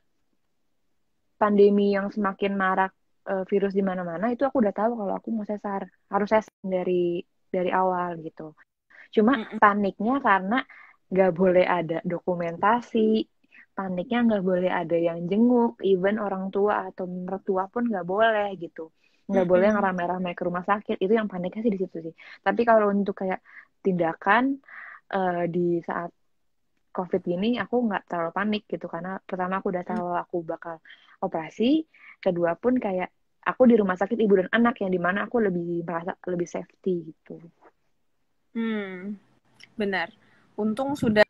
pandemi yang semakin marak virus di mana-mana itu aku udah tahu kalau aku mau sesar harus sesar dari awal gitu cuma paniknya karena nggak boleh ada dokumentasi paniknya nggak boleh ada yang jenguk even orang tua atau mertua pun nggak boleh gitu nggak boleh yang rame-rame ke rumah sakit itu yang paniknya sih di situ sih tapi kalau untuk kayak tindakan di saat COVID gini aku nggak terlalu panik gitu karena pertama aku udah tahu aku bakal operasi kedua pun kayak aku di rumah sakit ibu dan anak yang dimana aku lebih merasa lebih safety gitu. Benar. Untung sudah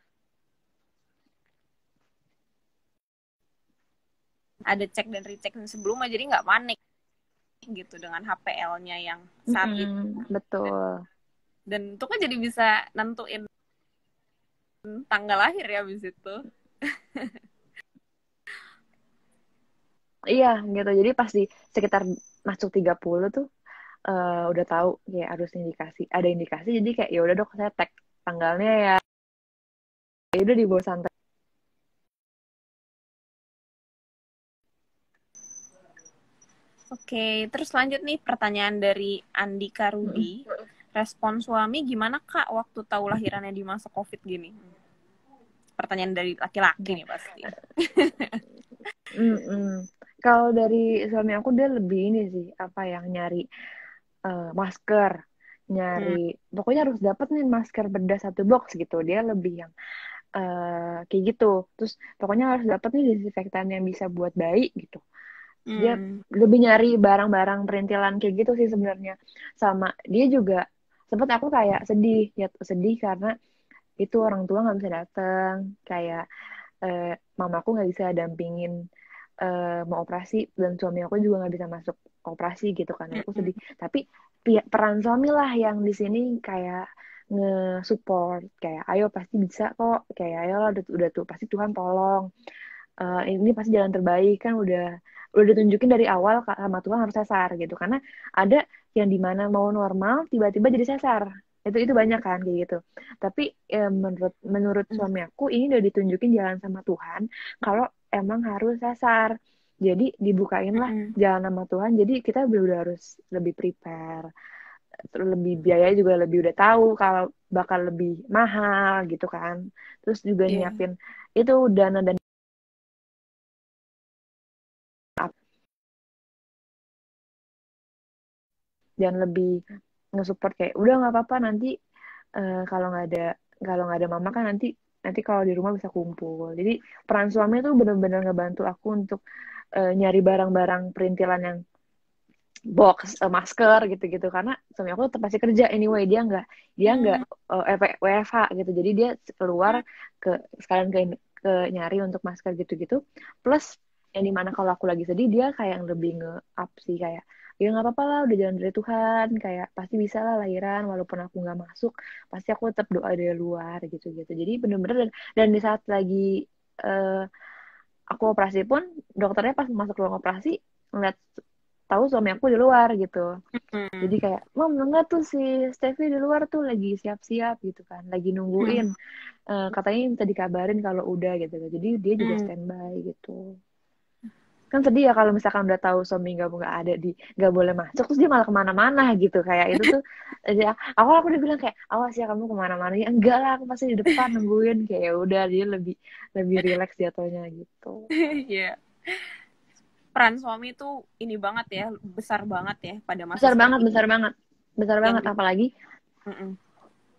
ada cek dan recheck sebelumnya, jadi nggak panik gitu dengan HPL-nya yang saat itu. Betul. Dan itu kan jadi bisa nentuin tanggal lahir ya abis itu. Iya gitu. Jadi pas di sekitar masuk 30 tuh udah tahu ya harus ada indikasi jadi kayak ya udah dok saya tag tanggalnya ya udah dibawa santai. Oke, terus lanjut nih pertanyaan dari Andika Rudi. Respon suami gimana Kak waktu tahu lahirannya di masa COVID gini? Pertanyaan dari laki-laki nih pasti. Kalau dari suami aku dia lebih ini sih apa yang nyari masker, nyari pokoknya harus dapat nih masker bedah 1 box gitu. Dia lebih yang kayak gitu. Terus pokoknya harus dapat nih disinfektan yang bisa buat bayi gitu. Dia lebih nyari barang-barang perintilan kayak gitu sih sebenarnya. Sama dia juga sempet aku kayak sedih karena itu orang tua nggak bisa datang kayak mamaku nggak bisa dampingin mau operasi dan suami aku juga nggak bisa masuk operasi gitu kan aku sedih tapi peran suami lah yang di sini kayak nge-support kayak ayo pasti bisa kok kayak ayo lah udah tuh pasti Tuhan tolong ini pasti jalan terbaik kan udah ditunjukin dari awal sama Tuhan harus sesar gitu karena ada yang dimana mau normal tiba-tiba jadi sesar itu banyak kan kayak gitu tapi menurut suami aku ini udah ditunjukin jalan sama Tuhan kalau emang harus sesar jadi dibukain lah jalan sama Tuhan jadi kita udah harus lebih prepare lebih biaya juga lebih udah tahu kalau bakal lebih mahal gitu kan terus juga nyiapin itu dana dan dan lebih nge-support kayak udah nggak apa-apa nanti kalau nggak ada mama kan nanti kalau di rumah bisa kumpul jadi peran suami tuh benar-benar ngebantu aku untuk nyari barang-barang perintilan yang box masker gitu-gitu karena suami aku tetap pasti kerja anyway dia nggak WFH gitu jadi dia keluar ke sekalian ke nyari untuk masker gitu-gitu plus yang dimana kalau aku lagi sedih dia kayak yang lebih nge-up sih kayak ya nggak apa-apa lah udah jalan dari Tuhan kayak pasti bisa lah lahiran walaupun aku nggak masuk pasti aku tetap doa dari luar gitu-gitu jadi bener-bener dan di saat lagi uh, aku operasi pun dokternya pas masuk ruang operasi ngeliat tahu suami aku di luar gitu jadi kayak mam enggak tuh si Steffi di luar tuh lagi siap-siap gitu kan lagi nungguin katanya minta dikabarin kalau udah gitu jadi dia juga standby gitu kan sedih ya kalau misalkan udah tahu suami nggak ada nggak boleh masuk terus dia malah kemana-mana gitu kayak itu tuh ya, aku udah bilang kayak awas ya kamu kemana-mana ya enggak lah aku pasti di depan nungguin kayak ya udah dia lebih lebih rileks jatuhnya gitu. Iya. Peran suami itu ini banget ya besar banget ya pada masa besar seperti banget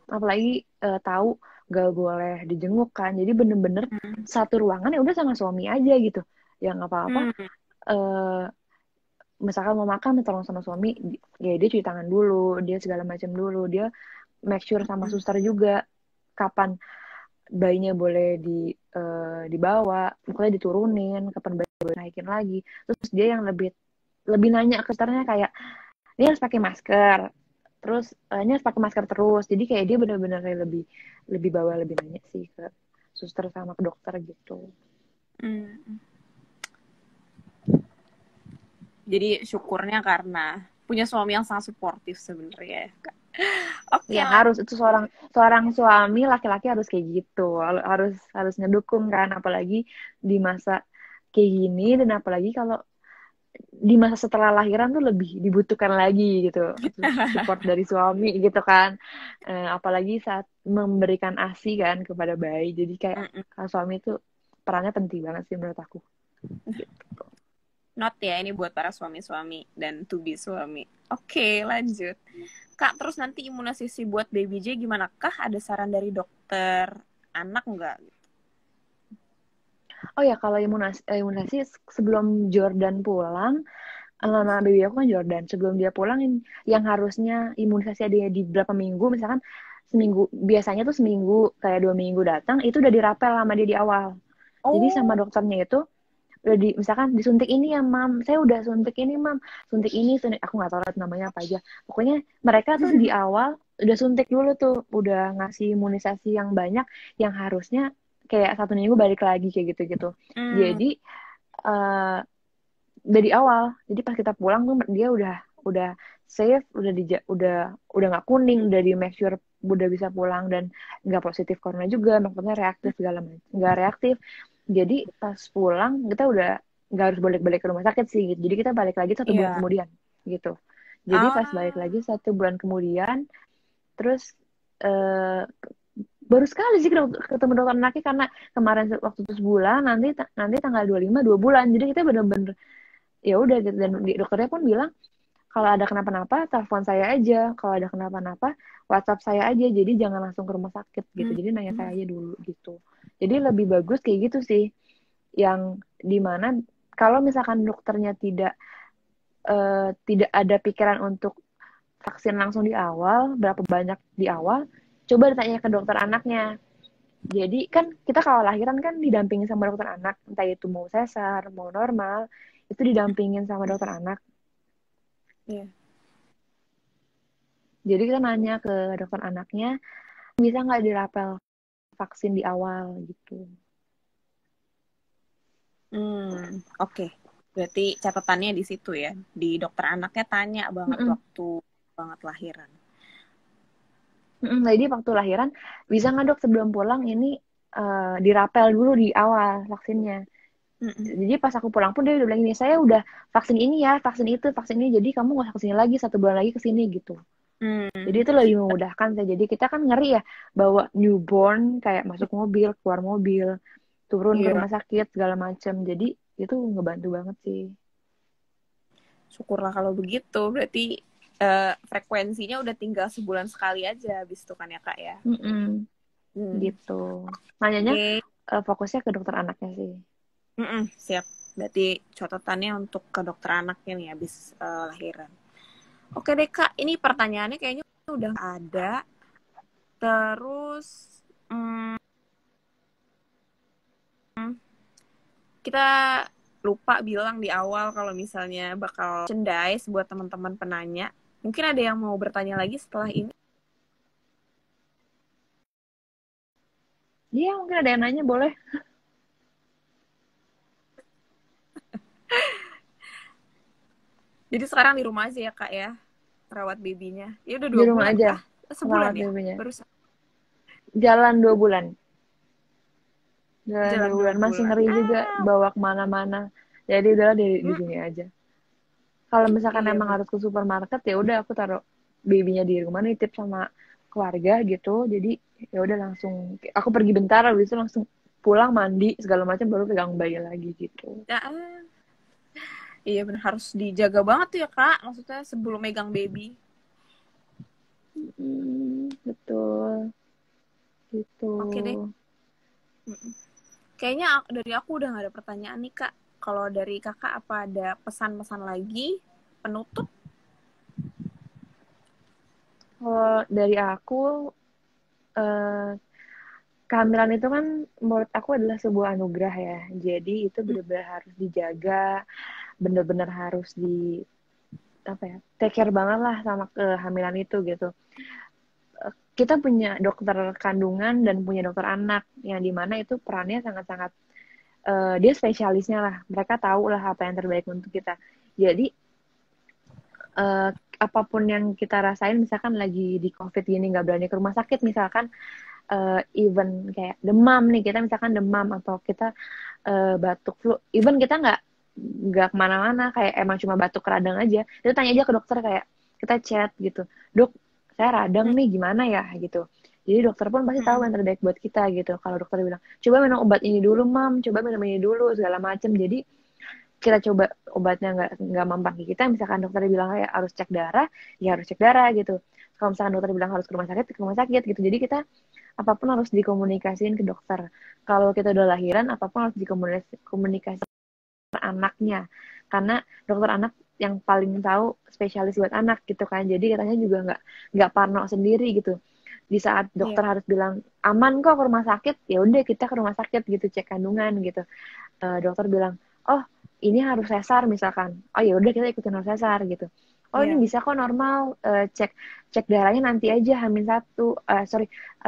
apalagi tahu nggak boleh dijenguk kan. Jadi bener-bener satu ruangan ya udah sama suami aja gitu. Ya nggak apa-apa. eh Misalkan mau makan tolong sama suami, ya dia cuci tangan dulu, dia segala macam dulu, dia make sure sama suster juga kapan bayinya boleh dibawa, pokoknya diturunin, kapan bayi boleh naikin lagi. Terus dia yang lebih lebih nanya ke susternya kayak ini harus pakai masker, terus ini harus pakai masker terus. Jadi kayak dia benar-benar kayak lebih lebih bawa lebih nanya sih ke suster sama ke dokter gitu. Jadi syukurnya karena punya suami yang sangat suportif sebenarnya. Oke Ya lah. harus itu seorang seorang suami laki-laki harus kayak gitu, harus harus ngedukung kan, apalagi di masa kayak gini, dan apalagi kalau di masa setelah lahiran tuh lebih dibutuhkan lagi gitu support dari suami gitu kan. Apalagi saat memberikan ASI kan kepada bayi, jadi kayak suami itu perannya penting banget sih menurut aku gitu. Not ya, ini buat para suami-suami dan to be suami. Oke, lanjut. Kak, terus nanti imunisasi buat baby J gimana kah? Ada saran dari dokter anak nggak? Oh ya, kalau imunisasi sebelum Jordan pulang, nama baby aku kan Jordan, sebelum dia pulang yang harusnya imunisasi ada di berapa minggu, misalkan seminggu, biasanya tuh seminggu kayak 2 minggu datang, itu udah dirapel sama dia di awal. Jadi sama dokternya itu udah misalkan disuntik ini ya mam, saya udah suntik ini mam, suntik ini, suntik, aku nggak tahu namanya apa aja. Pokoknya mereka tuh di awal udah suntik dulu tuh, udah ngasih imunisasi yang banyak, yang harusnya kayak 1 minggu balik lagi kayak gitu-gitu. Jadi dari awal, jadi pas kita pulang tuh dia udah safe, udah nggak kuning, udah di make sure udah bisa pulang dan nggak positif corona juga, maksudnya reaktif segala macam, nggak reaktif. Jadi pas pulang kita udah nggak harus balik-balik ke rumah sakit sih gitu. Jadi kita balik lagi 1 bulan kemudian gitu. Jadi pas balik lagi 1 bulan kemudian, terus eh, baru sekali sih ketemu dokter anaknya, karena kemarin waktu itu sebulan, nanti tanggal 25 2 bulan. Jadi kita bener-bener ya udah gitu, dan dokternya pun bilang kalau ada kenapa-napa telepon saya aja, kalau ada kenapa-napa WhatsApp saya aja, jadi jangan langsung ke rumah sakit gitu, jadi nanya saya aja dulu gitu. Jadi lebih bagus kayak gitu sih, yang dimana kalau misalkan dokternya tidak ada pikiran untuk vaksin langsung di awal, berapa banyak di awal, coba ditanya ke dokter anaknya. Jadi kan kita kalau lahiran kan didampingin sama dokter anak, entah itu mau sesar, mau normal, itu didampingin sama dokter anak. Jadi kita nanya ke dokter anaknya, bisa nggak dirapel vaksin di awal gitu. Oke. Berarti catatannya di situ ya. Di dokter anaknya tanya banget waktu banget lahiran. Jadi waktu lahiran, bisa nggak dok sebelum pulang ini dirapel dulu di awal vaksinnya. Jadi pas aku pulang pun dia udah bilang ini, saya udah vaksin ini ya, vaksin itu, vaksin ini, jadi kamu nggak usah kesini lagi, 1 bulan lagi kesini gitu. Jadi itu lebih memudahkan. Jadi kita kan ngeri ya, bawa newborn kayak masuk mobil, keluar mobil, turun ke rumah sakit segala macam. Jadi itu ngebantu banget sih. Syukurlah kalau begitu. Berarti frekuensinya udah tinggal sebulan sekali aja habis itu kan ya kak ya. Gitu. Nanyanya fokusnya ke dokter anaknya sih. Siap. Berarti catatannya untuk ke dokter anaknya nih habis lahiran. Oke deh kak, ini pertanyaannya kayaknya udah ada. Terus kita lupa bilang di awal kalau misalnya bakal merchandise buat teman-teman penanya. Mungkin ada yang mau bertanya lagi setelah ini? Iya, mungkin ada yang nanya, boleh. Jadi sekarang di rumah aja ya kak ya, rawat babynya. Ya udah 2 Di rumah bulan aja kah? Sebulan ya? babynya. Baru Jalan 2 bulan. Jalan 2 bulan. 2 Masih bulan. ngeri juga bawa kemana-mana. Jadi udahlah di sini aja. Kalau misalkan emang harus ke supermarket, ya udah aku taruh babynya di rumah, nitip sama keluarga gitu. Jadi ya udah langsung aku pergi bentar, habis itu langsung pulang mandi segala macam baru pegang bayi lagi gitu. Iya benar, harus dijaga banget tuh ya kak. Maksudnya sebelum megang baby. Betul. gitu. Oke deh. Kayaknya dari aku udah gak ada pertanyaan nih Kak. Kalau dari Kakak apa ada pesan-pesan lagi penutup? Kalau dari aku, kehamilan itu kan menurut aku adalah sebuah anugerah ya. Jadi itu benar-benar harus dijaga, benar-benar harus take care banget lah sama kehamilan itu gitu. Kita punya dokter kandungan dan punya dokter anak yang dimana itu perannya sangat-sangat dia spesialisnya lah. Mereka tahu lah apa yang terbaik untuk kita. Jadi apapun yang kita rasain, misalkan lagi di COVID gini nggak berani ke rumah sakit, misalkan even kayak demam nih, kita misalkan demam atau kita batuk flu, even kita nggak kemana-mana, kayak emang cuma batuk radang aja, itu tanya aja ke dokter, kayak kita chat gitu, dok saya radang nih gimana ya gitu. Jadi dokter pun pasti tahu yang terbaik buat kita gitu. Kalau dokter bilang coba minum obat ini dulu mam, coba minum ini dulu segala macem, jadi kita coba obatnya nggak mempan ke kita, misalkan dokter bilang kayak harus cek darah, ya harus cek darah gitu. Kalau misalkan dokter bilang harus ke rumah sakit gitu. Jadi kita apapun harus dikomunikasiin ke dokter. Kalau kita udah lahiran, apapun harus dikomunikasikan anaknya. Karena dokter anak yang paling tahu spesialis buat anak gitu kan. Jadi katanya juga nggak parno sendiri gitu. Di saat dokter harus bilang aman kok ke rumah sakit, ya udah kita ke rumah sakit gitu, cek kandungan gitu. Dokter bilang, oh ini harus sesar misalkan, oh ya udah kita ikutin harus sesar gitu. Oh ini bisa kok normal, cek darahnya nanti aja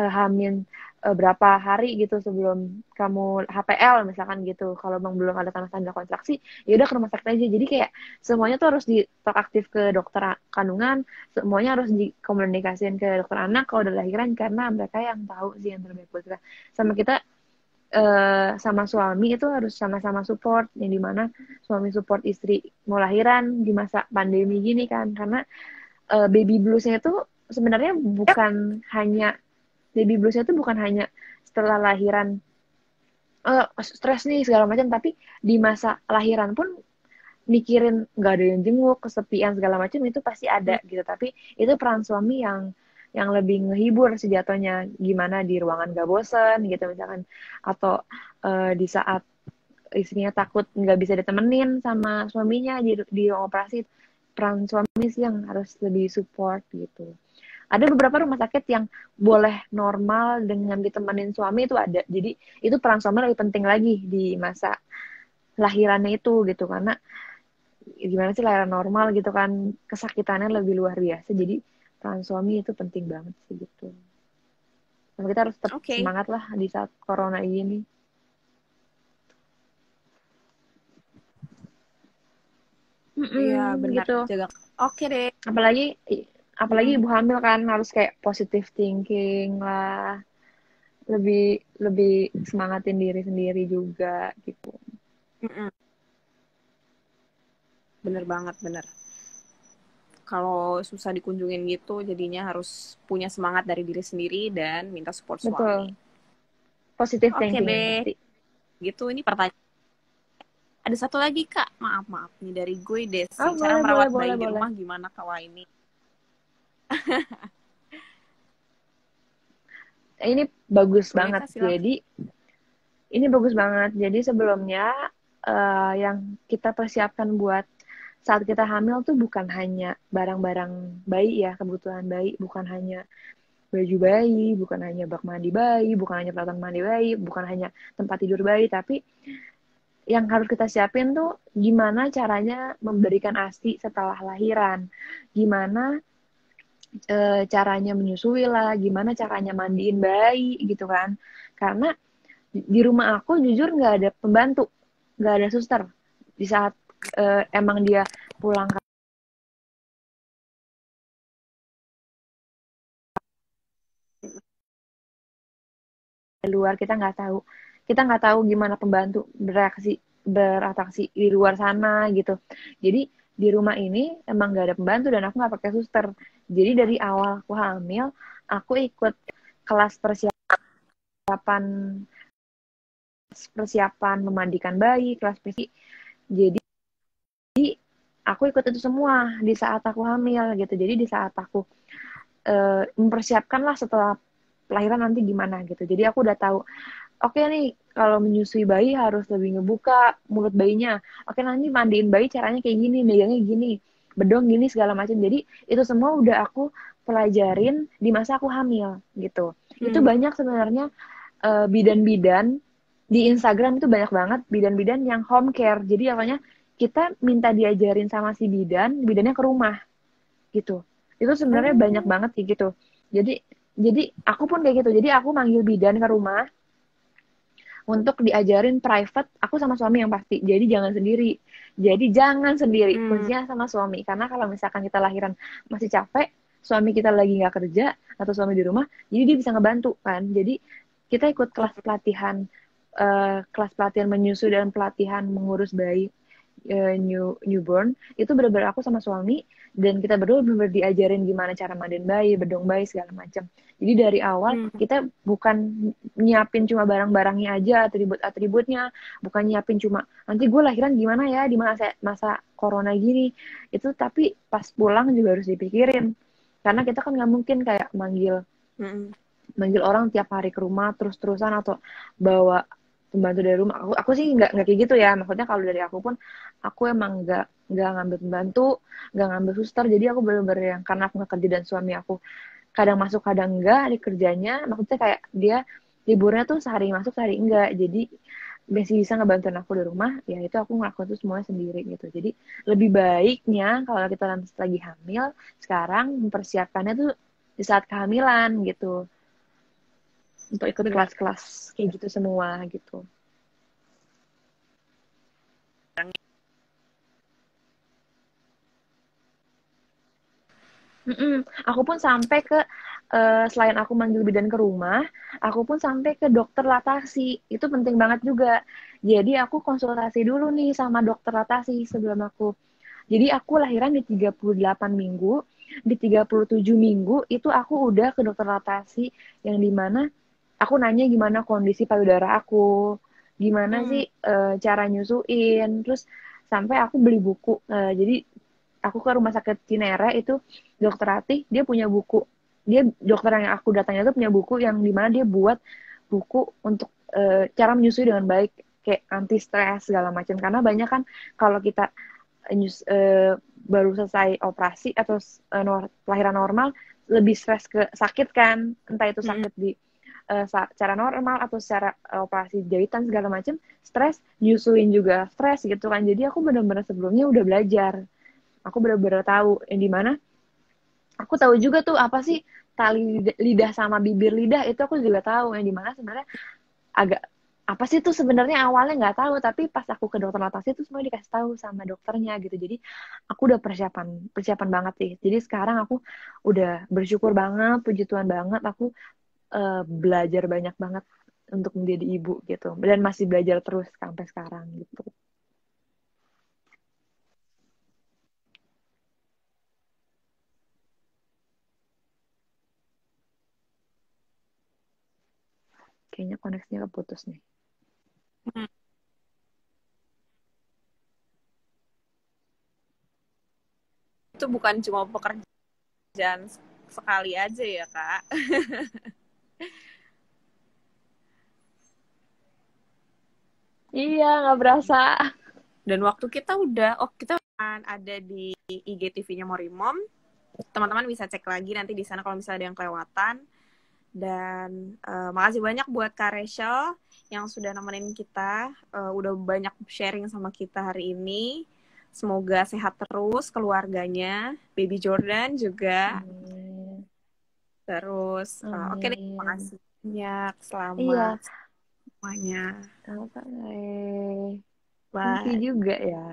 hamin berapa hari gitu sebelum kamu HPL misalkan gitu. Kalau memang belum ada tanda-tanda kontraksi, ya udah ke rumah sakit aja. Jadi kayak semuanya tuh harus proaktif ke dokter kandungan, semuanya harus dikomunikasiin ke dokter anak kalau udah lahiran, karena mereka yang tahu sih yang terbaik buat kita. Sama kita sama suami itu harus sama-sama support, yang dimana suami support istri mau lahiran di masa pandemi gini kan, karena baby bluesnya itu sebenarnya bukan hanya setelah lahiran stres nih segala macam, tapi di masa lahiran pun mikirin nggak ada yang jenguk, kesepian segala macam itu pasti ada gitu. Tapi itu peran suami yang lebih ngehibur sejatuhnya, gimana di ruangan gak bosen gitu misalkan, atau di saat istrinya takut nggak bisa ditemenin sama suaminya di operasi, peran suami sih yang harus lebih support gitu. Ada beberapa rumah sakit yang boleh normal dengan ditemenin suami, itu ada. Jadi itu peran suami lebih penting lagi di masa lahirannya itu gitu, karena gimana sih lahiran normal gitu kan, kesakitannya lebih luar biasa. Jadi peran suami itu penting banget sih gitu. Nah, kita harus tetap semangat lah di saat corona ini. Iya benar. Gitu. Oke deh. Apalagi ibu hamil kan harus kayak positive thinking lah, lebih semangatin diri sendiri juga gitu. Bener banget, bener. Kalau susah dikunjungin gitu, jadinya harus punya semangat dari diri sendiri dan minta support suami. Positive thinking. Oke deh. Gitu, ini pertanyaan. Ada satu lagi Kak, maaf nih dari gue Desi. Cara merawat bayi di rumah gimana Kak ini? Ini bagus banget. Jadi ini bagus banget. Jadi sebelumnya yang kita persiapkan buat saat kita hamil tuh bukan hanya barang-barang bayi ya, kebutuhan bayi, bukan hanya baju bayi, bukan hanya bak mandi bayi, bukan hanya peralatan mandi bayi, bukan hanya tempat tidur bayi, tapi yang harus kita siapin tuh gimana caranya memberikan ASI setelah lahiran, gimana caranya menyusui lah, gimana caranya mandiin bayi gitu kan. Karena di rumah aku jujur nggak ada pembantu, nggak ada suster di saat emang dia pulang ke luar, kita nggak tahu gimana pembantu beratraksi di luar sana gitu. Jadi di rumah ini emang nggak ada pembantu dan aku nggak pakai suster. Jadi dari awal aku hamil, aku ikut kelas persiapan memandikan bayi, kelas PSI. Jadi aku ikut itu semua di saat aku hamil gitu. Jadi di saat aku mempersiapkan lah setelah lahiran nanti gimana gitu. Jadi aku udah tahu, oke nih kalau menyusui bayi harus lebih ngebuka mulut bayinya. Oke nanti mandiin bayi caranya kayak gini, megangnya gini, bedong gini segala macam. Jadi itu semua udah aku pelajarin di masa aku hamil gitu. Itu banyak sebenarnya bidan-bidan di Instagram itu banyak banget bidan-bidan yang home care. Jadi awalnya kita minta diajarin sama si bidan, bidannya ke rumah gitu. Itu sebenarnya banyak banget sih gitu. Jadi aku pun kayak gitu. Jadi aku manggil bidan ke rumah untuk diajarin private, aku sama suami yang pasti. Jadi jangan sendiri. Jadi jangan sendiri. Kuncinya sama suami. Karena kalau misalkan kita lahiran masih capek, suami kita lagi nggak kerja atau suami di rumah, jadi dia bisa ngebantu kan. Jadi kita ikut kelas pelatihan menyusui dan pelatihan mengurus bayi newborn itu benar-benar aku sama suami dan kita berdua benar-benar diajarin gimana cara mandiin bayi, bedong bayi segala macam. Jadi dari awal kita bukan nyiapin cuma barang-barangnya aja, atribut-atributnya, bukan nyiapin cuma nanti gue lahiran gimana ya di masa corona gini. Itu tapi pas pulang juga harus dipikirin. Karena kita kan nggak mungkin kayak manggil orang tiap hari ke rumah terus-terusan atau bawa pembantu dari rumah. Aku sih nggak kayak gitu ya. Maksudnya kalau dari aku pun aku emang nggak ngambil pembantu, nggak ngambil suster. Jadi aku bener-bener yang karena aku nggak kerja dan suami aku kadang masuk kadang enggak di kerjanya. Maksudnya kayak dia liburnya tuh sehari masuk sehari enggak. Jadi masih bisa ngebantuin aku di rumah, ya itu aku ngelakuin itu semuanya sendiri gitu. Jadi lebih baiknya kalau kita nanti lagi hamil, sekarang mempersiapkannya tuh di saat kehamilan gitu untuk ikut kelas-kelas kayak gitu semua gitu. Aku pun sampai ke selain aku manggil bidan ke rumah, aku pun sampai ke dokter laktasi. Itu penting banget juga. Jadi aku konsultasi dulu nih sama dokter laktasi sebelum aku. Jadi aku lahiran di 38 minggu, di 37 minggu itu aku udah ke dokter laktasi yang dimana aku nanya gimana kondisi payudara aku, gimana sih cara nyusuin, terus sampai aku beli buku. Jadi aku ke rumah sakit Cinere itu dokter Ratih dia punya buku, dia dokter yang aku datangnya itu punya buku yang dimana dia buat buku untuk cara menyusui dengan baik kayak anti stres segala macam karena banyak kan kalau kita baru selesai operasi atau lahiran normal lebih stres ke sakit kan entah itu sakit di secara normal atau secara operasi jahitan segala macam stres nyusuin juga stres gitu kan jadi aku benar-benar sebelumnya udah belajar aku benar-benar tahu yang dimana aku tahu juga tuh apa sih tali lidah sama bibir lidah itu aku juga tahu yang dimana sebenarnya agak apa sih tuh sebenarnya awalnya nggak tahu tapi pas aku ke dokter laktasi itu semua dikasih tahu sama dokternya gitu jadi aku udah persiapan banget sih jadi sekarang aku udah bersyukur banget puji Tuhan banget aku belajar banyak banget untuk menjadi ibu gitu dan masih belajar terus sampai sekarang gitu. Kayaknya koneksinya keputus nih. Itu bukan cuma pekerjaan sekali aja ya, Kak. Iya, nggak berasa. Dan waktu kita kita akan ada di IGTV-nya Morimom. Teman-teman bisa cek lagi nanti di sana kalau misalnya ada yang kelewatan. Dan makasih banyak buat Kak Rachel yang sudah nemenin kita, udah banyak sharing sama kita hari ini. Semoga sehat terus keluarganya, baby Jordan juga. Terus, oke deh, makasih banyak. Selamat semuanya. Bye. Bye. Thank you juga ya.